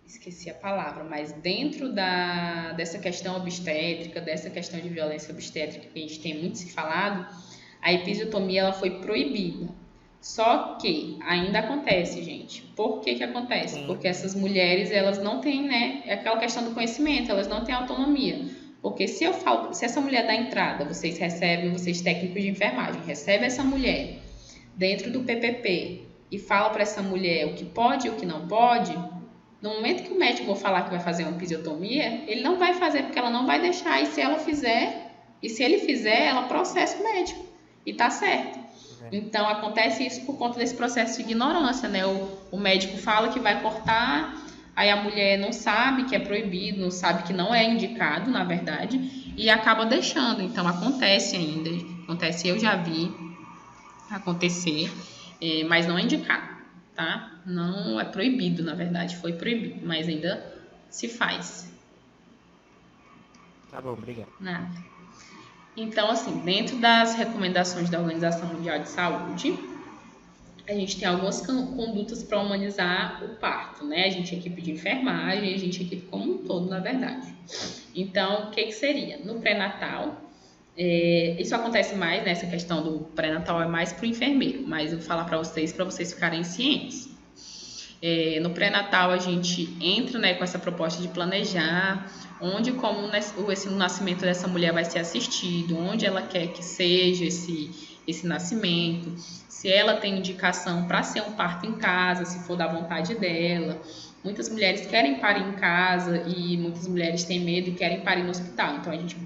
Esqueci a palavra, mas dentro dessa questão obstétrica, dessa questão de violência obstétrica que a gente tem muito se falado, a episiotomia ela foi proibida. Só que ainda acontece, gente. Por que acontece? Sim. Porque essas mulheres, elas não têm, né? É aquela questão do conhecimento, elas não têm autonomia. Porque se essa mulher dá entrada, vocês técnicos de enfermagem, recebem essa mulher dentro do PPP e fala para essa mulher o que pode e o que não pode, no momento que o médico for falar que vai fazer uma episiotomia, ele não vai fazer porque ela não vai deixar. E se ele fizer, ela processa o médico. E tá certo. Então, acontece isso por conta desse processo de ignorância, né? O médico fala que vai cortar, aí a mulher não sabe que é proibido, não sabe que não é indicado, na verdade, e acaba deixando. Então, acontece ainda. Acontece, eu já vi acontecer, mas não é indicado, tá? Não é proibido, na verdade, foi proibido, mas ainda se faz. Tá bom, obrigado. Nada. Então, assim, dentro das recomendações da Organização Mundial de Saúde, a gente tem algumas condutas para humanizar o parto, né? A gente é equipe de enfermagem, a gente é equipe como um todo, na verdade. Então, o que seria? No pré-natal, isso acontece mais, né? Essa questão do pré-natal é mais para o enfermeiro, mas eu vou falar para vocês ficarem cientes. No pré-natal, a gente entra, né, com essa proposta de planejar onde como o nascimento dessa mulher vai ser assistido, onde ela quer que seja esse nascimento, se ela tem indicação para ser um parto em casa, se for da vontade dela. Muitas mulheres querem parir em casa e muitas mulheres têm medo e querem parir no hospital. Então, a gente,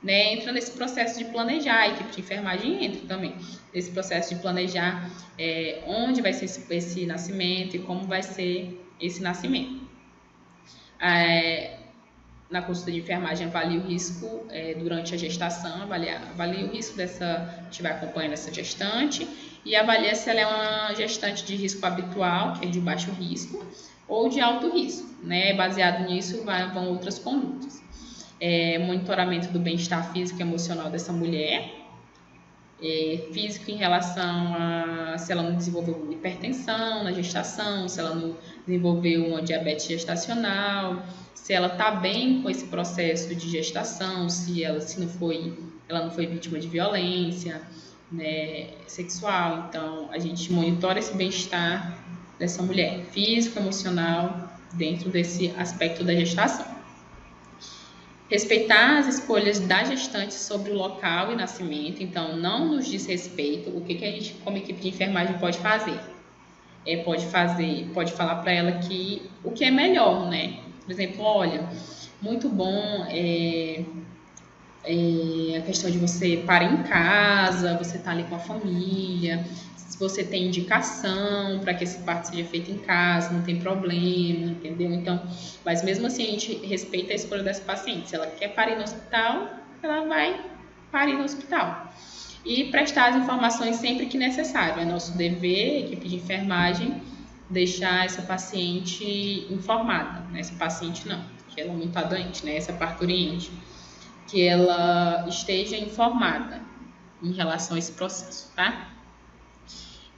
né, entra nesse processo de planejar, a equipe de enfermagem entra também nesse processo de planejar onde vai ser esse nascimento e como vai ser esse nascimento. Na consulta de enfermagem, avalia o risco durante a gestação, avalia o risco que estiver acompanhando essa gestante e avalia se ela é uma gestante de risco habitual, que é de baixo risco, ou de alto risco, né? Baseado nisso, vão outras condutas. Monitoramento do bem-estar físico e emocional dessa mulher, físico em relação a se ela não desenvolveu hipertensão na gestação, se ela não desenvolveu uma diabetes gestacional, se ela está bem com esse processo de gestação, se ela não foi vítima de violência, né, sexual. Então, a gente monitora esse bem-estar dessa mulher, físico, emocional, dentro desse aspecto da gestação. Respeitar as escolhas da gestante sobre o local e nascimento. Então, não nos diz respeito. O que a gente, como equipe de enfermagem, pode fazer? Pode falar para ela o que é melhor, né? Por exemplo, olha, muito bom a questão de você parar em casa, você tá ali com a família, se você tem indicação para que esse parto seja feito em casa, não tem problema, entendeu? Então, mas mesmo assim a gente respeita a escolha dessa paciente. Se ela quer parir no hospital, ela vai parir no hospital. E prestar as informações sempre que necessário. É nosso dever, equipe de enfermagem, deixar essa paciente informada. Essa paciente não, que ela não está doente, né? Essa parturiente, que ela esteja informada em relação a esse processo, tá?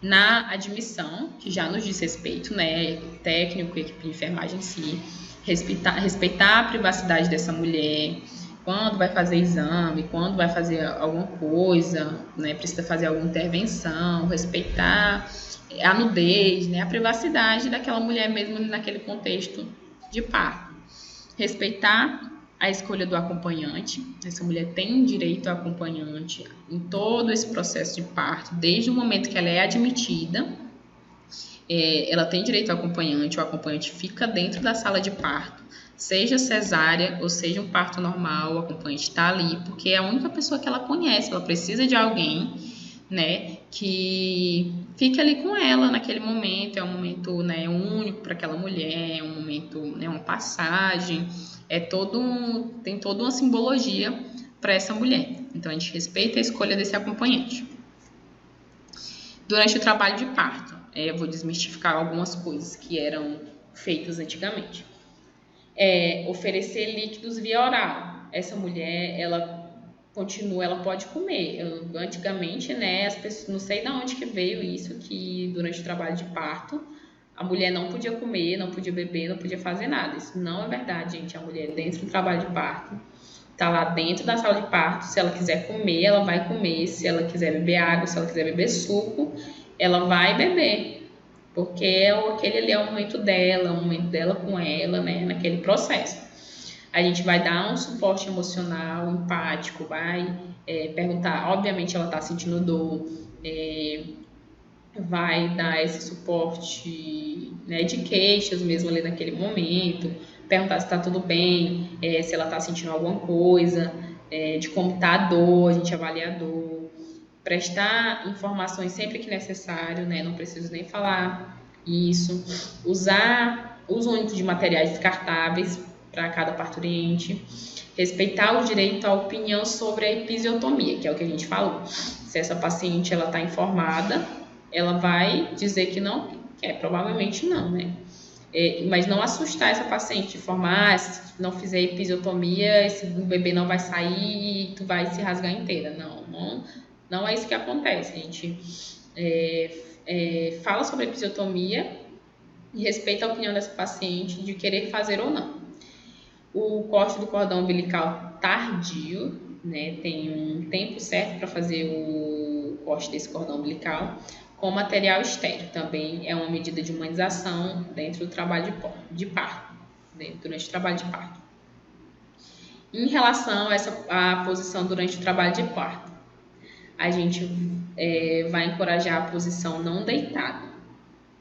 Na admissão, que já nos diz respeito, né? Técnico, equipe de enfermagem em si, respeitar a privacidade dessa mulher, quando vai fazer exame, quando vai fazer alguma coisa, né, precisa fazer alguma intervenção, respeitar a nudez, né, a privacidade daquela mulher mesmo naquele contexto de parto. Respeitar a escolha do acompanhante. Essa mulher tem direito ao acompanhante em todo esse processo de parto, desde o momento que ela é admitida. Ela tem direito ao acompanhante, o acompanhante fica dentro da sala de parto, seja cesárea ou seja um parto normal, o acompanhante está ali, porque é a única pessoa que ela conhece, ela precisa de alguém, né, que fique ali com ela naquele momento, é um momento, né, único para aquela mulher, é um momento, né, uma passagem, tem toda uma simbologia para essa mulher. Então a gente respeita a escolha desse acompanhante. Durante o trabalho de parto, eu vou desmistificar algumas coisas que eram feitas antigamente. Oferecer líquidos via oral. Essa mulher, ela pode comer. Antigamente, né, as pessoas, não sei de onde que veio isso, que durante o trabalho de parto, a mulher não podia comer, não podia beber, não podia fazer nada. Isso não é verdade, gente. A mulher, dentro do trabalho de parto, tá lá dentro da sala de parto. Se ela quiser comer, ela vai comer. Se ela quiser beber água, se ela quiser beber suco, ela vai beber. Porque aquele ali é o momento dela com ela, né, naquele processo. A gente vai dar um suporte emocional, empático, vai perguntar, obviamente ela está sentindo dor, vai dar esse suporte, né, de queixas mesmo ali naquele momento, perguntar se está tudo bem, se ela está sentindo alguma coisa, de como está a dor, a gente avalia a dor, prestar informações sempre que necessário, né, não preciso nem falar isso, usar uso único de materiais descartáveis para cada parturiente, respeitar o direito à opinião sobre a episiotomia, que é o que a gente falou. Se essa paciente ela está informada, ela vai dizer que não quer, provavelmente não, né? Mas não assustar essa paciente, informar, se não fizer episiotomia, o bebê não vai sair e tu vai se rasgar inteira. Não é isso que acontece. A gente fala sobre episiotomia e respeita a opinião dessa paciente de querer fazer ou não. O corte do cordão umbilical tardio, né, tem um tempo certo para fazer o corte desse cordão umbilical, com material estéril. Também é uma medida de humanização dentro do trabalho de parto, durante o trabalho de parto. Em relação à posição durante o trabalho de parto, a gente vai encorajar a posição não deitada.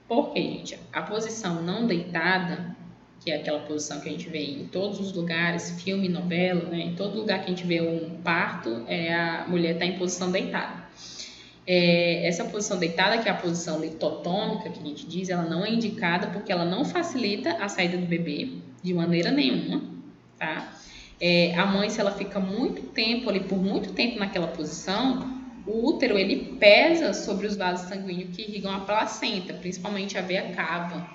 Por quê, gente? A posição não deitada, que é aquela posição que a gente vê em todos os lugares, filme, novela, né? Em todo lugar que a gente vê um parto, a mulher está em posição deitada. Essa posição deitada, que é a posição litotômica, que a gente diz, ela não é indicada porque ela não facilita a saída do bebê de maneira nenhuma, tá? A mãe, se ela fica muito tempo ali, por muito tempo naquela posição, o útero, ele pesa sobre os vasos sanguíneos que irrigam a placenta, principalmente a veia cava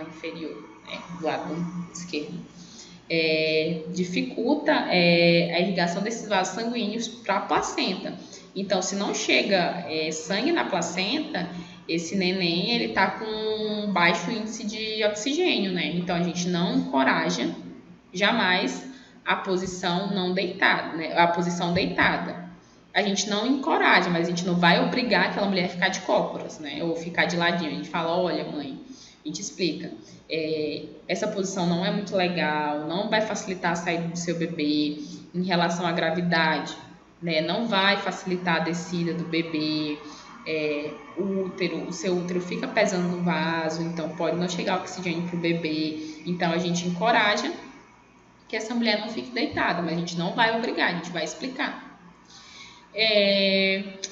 inferior, né, do lado esquerdo. Dificulta a irrigação desses vasos sanguíneos para a placenta. Então, se não chega sangue na placenta, esse neném ele está com baixo índice de oxigênio, né? Então, a gente não encoraja jamais a posição não deitada, né? A posição deitada. A gente não encoraja, mas a gente não vai obrigar aquela mulher a ficar de cócoras, né? Ou ficar de ladinho. A gente fala, olha, mãe, a gente explica, essa posição não é muito legal, não vai facilitar a saída do seu bebê em relação à gravidade, né? Não vai facilitar a descida do bebê, o seu útero fica pesando no vaso, então pode não chegar oxigênio para o bebê. Então a gente encoraja que essa mulher não fique deitada, mas a gente não vai obrigar, a gente vai explicar.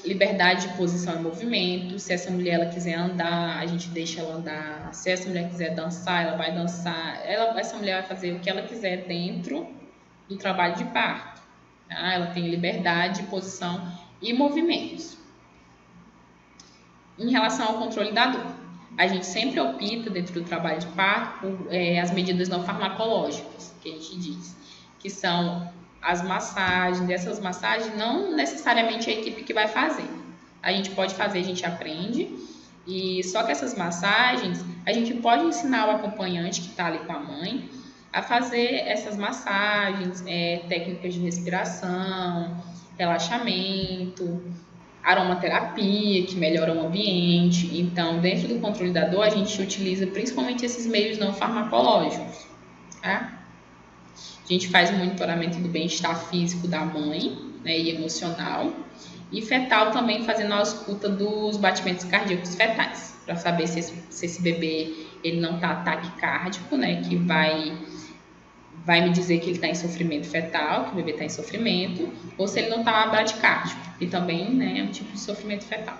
Liberdade de posição e movimento. Se essa mulher ela quiser andar, a gente deixa ela andar. Se essa mulher quiser dançar, ela vai dançar. Essa mulher vai fazer o que ela quiser dentro do trabalho de parto, tá? Ela tem liberdade de posição e movimentos. Em relação ao controle da dor, a gente sempre opta dentro do trabalho de parto por as medidas não farmacológicas, que a gente diz, que são as massagens. Dessas massagens não necessariamente é a equipe que vai fazer. A gente pode fazer, a gente aprende, e só que essas massagens a gente pode ensinar o acompanhante que está ali com a mãe a fazer essas massagens, técnicas de respiração, relaxamento, aromaterapia, que melhora o ambiente. Então, dentro do controle da dor, a gente utiliza principalmente esses meios não farmacológicos, tá? A gente faz o monitoramento do bem-estar físico da mãe, né, e emocional, e fetal também fazendo a ausculta dos batimentos cardíacos fetais, para saber se esse bebê ele não está taquicárdico, né, que vai me dizer que ele está em sofrimento fetal, que o bebê está em sofrimento, ou se ele não está bradicárdico, que também, né, é um tipo de sofrimento fetal.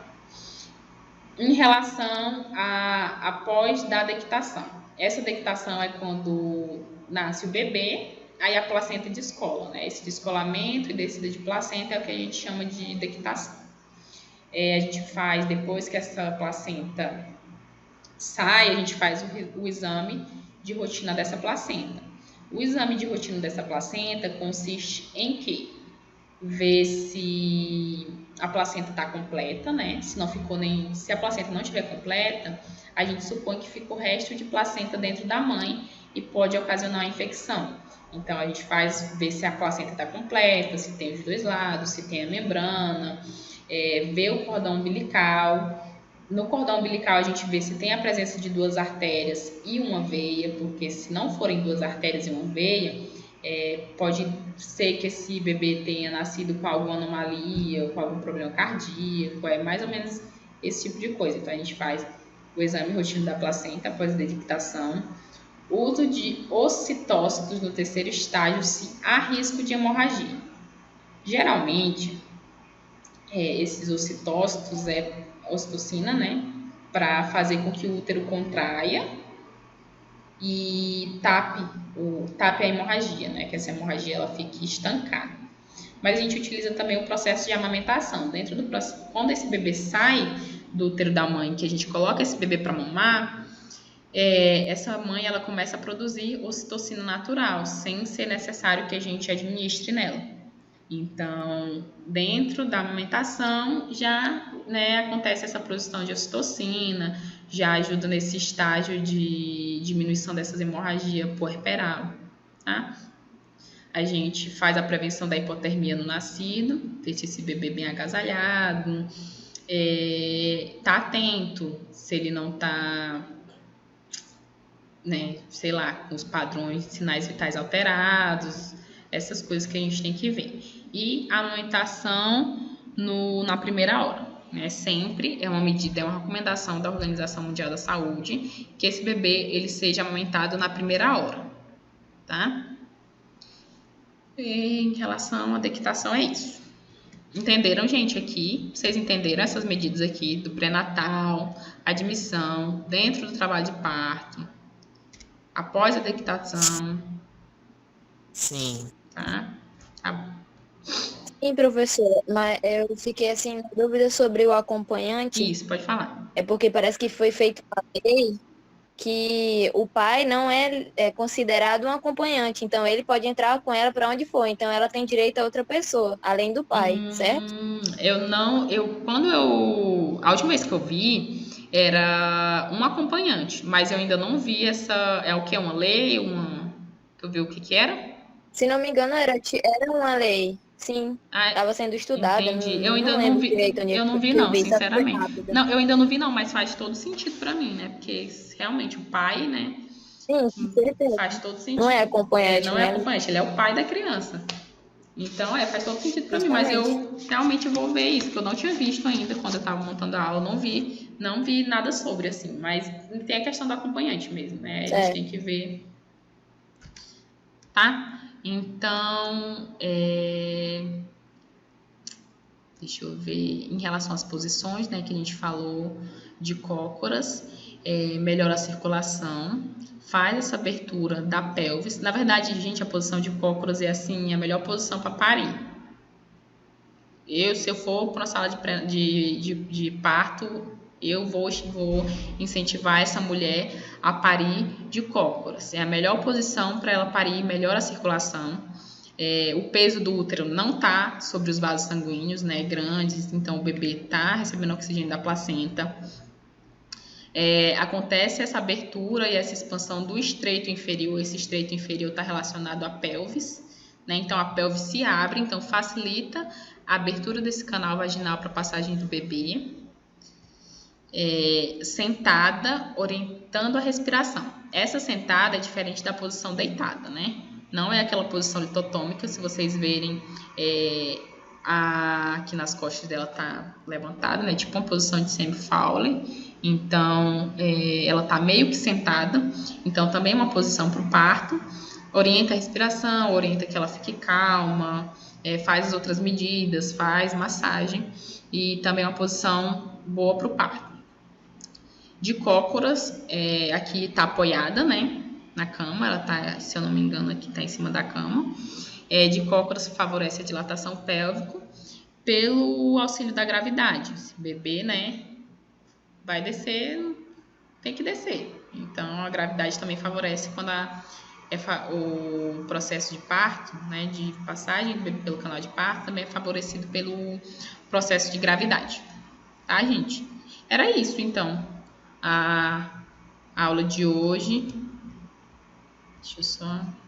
Em relação à pós-dectação. Essa dectação é quando nasce o bebê, aí a placenta descola, né? Esse descolamento e descida de placenta é o que a gente chama de dectação. A gente faz, depois que essa placenta sai, a gente faz o exame de rotina dessa placenta. O exame de rotina dessa placenta consiste em quê? Ver se a placenta está completa, né? Se a placenta não estiver completa, a gente supõe que fica o resto de placenta dentro da mãe e pode ocasionar infecção. Então a gente ver se a placenta está completa, se tem os dois lados, se tem a membrana, ver o cordão umbilical. No cordão umbilical a gente vê se tem a presença de 2 artérias e uma veia, porque se não forem 2 artérias e uma veia, pode ser que esse bebê tenha nascido com alguma anomalia, com algum problema cardíaco, mais ou menos esse tipo de coisa. Então a gente faz o exame rotina da placenta após a dectação, uso de ocitócitos no terceiro estágio se há risco de hemorragia. Geralmente, esses ocitócitos ocitocina, né, para fazer com que o útero contraia e tape a hemorragia, né, que essa hemorragia ela fique estancada. Mas a gente utiliza também o processo de amamentação. Dentro do processo, quando esse bebê sai do útero da mãe, que a gente coloca esse bebê para mamar, essa mãe ela começa a produzir ocitocina natural, sem ser necessário que a gente administre nela. Então, dentro da amamentação, já, né, acontece essa produção de ocitocina, já ajuda nesse estágio de diminuição dessas hemorragias puerperal, tá? A gente faz a prevenção da hipotermia no nascido, deixa esse bebê bem agasalhado, tá atento se ele não tá, né, sei lá, com os padrões, sinais vitais alterados, essas coisas que a gente tem que ver. E a amamentação na primeira hora, né? Sempre é uma medida, é uma recomendação da Organização Mundial da Saúde que esse bebê ele seja amamentado na primeira hora, tá? E em relação à dectação é isso. Entenderam, gente, aqui? Vocês entenderam essas medidas aqui do pré-natal, admissão, dentro do trabalho de parto, após a dectação? Sim. Tá? Sim, professora, mas eu fiquei assim, na dúvida sobre o acompanhante. Isso, pode falar. É porque parece que foi feita uma lei que o pai não é considerado um acompanhante, então ele pode entrar com ela para onde for, então ela tem direito a outra pessoa, além do pai, certo? A última vez que eu vi era um acompanhante, mas eu ainda não vi o que? Uma lei? Tu viu o que era? Se não me engano, era uma lei. Sim, estava sendo estudada. Entendi. Eu ainda não vi. Eu não vi, não, sinceramente. Não, eu ainda não vi, não, mas faz todo sentido para mim, né? Porque realmente o pai, né? Sim, certeza. Faz todo sentido. Não é acompanhante, não é acompanhante, ele é o pai da criança. Então, faz todo sentido para mim, mas eu realmente vou ver isso, que eu não tinha visto ainda quando eu estava montando a aula, não vi nada sobre, assim, mas tem a questão do acompanhante mesmo, né? A gente tem que ver, tá? Então, deixa eu ver, em relação às posições, né, que a gente falou de cócoras, melhora a circulação, faz essa abertura da pelvis. Na verdade, gente, a posição de cócoras é assim, a melhor posição para parir. Se eu for para uma sala de parto, eu vou incentivar essa mulher a parir de cócoras. É a melhor posição para ela parir, melhora a circulação. O peso do útero não está sobre os vasos sanguíneos, né, grandes, então o bebê está recebendo oxigênio da placenta. Acontece essa abertura e essa expansão do estreito inferior. Esse estreito inferior está relacionado à pelvis, né? Então, a pelvis se abre, então facilita a abertura desse canal vaginal para a passagem do bebê. Sentada, orientando a respiração. Essa sentada é diferente da posição deitada, né? Não é aquela posição litotômica, se vocês verem, aqui nas costas dela tá levantada, né? Tipo uma posição de semi-Fowler. Então, ela tá meio que sentada. Então, também é uma posição para o parto. Orienta a respiração, orienta que ela fique calma, faz as outras medidas, faz massagem. E também é uma posição boa para o parto. De cócoras, aqui tá apoiada, né? Na cama, ela tá, se eu não me engano, aqui tá em cima da cama. De cócoras favorece a dilatação pélvica pelo auxílio da gravidade. Esse bebê, né, vai descer, tem que descer. Então, a gravidade também favorece quando o processo de parto, né, de passagem do bebê pelo canal de parto, também é favorecido pelo processo de gravidade. Tá, gente? Era isso, então, a aula de hoje. Deixa eu só...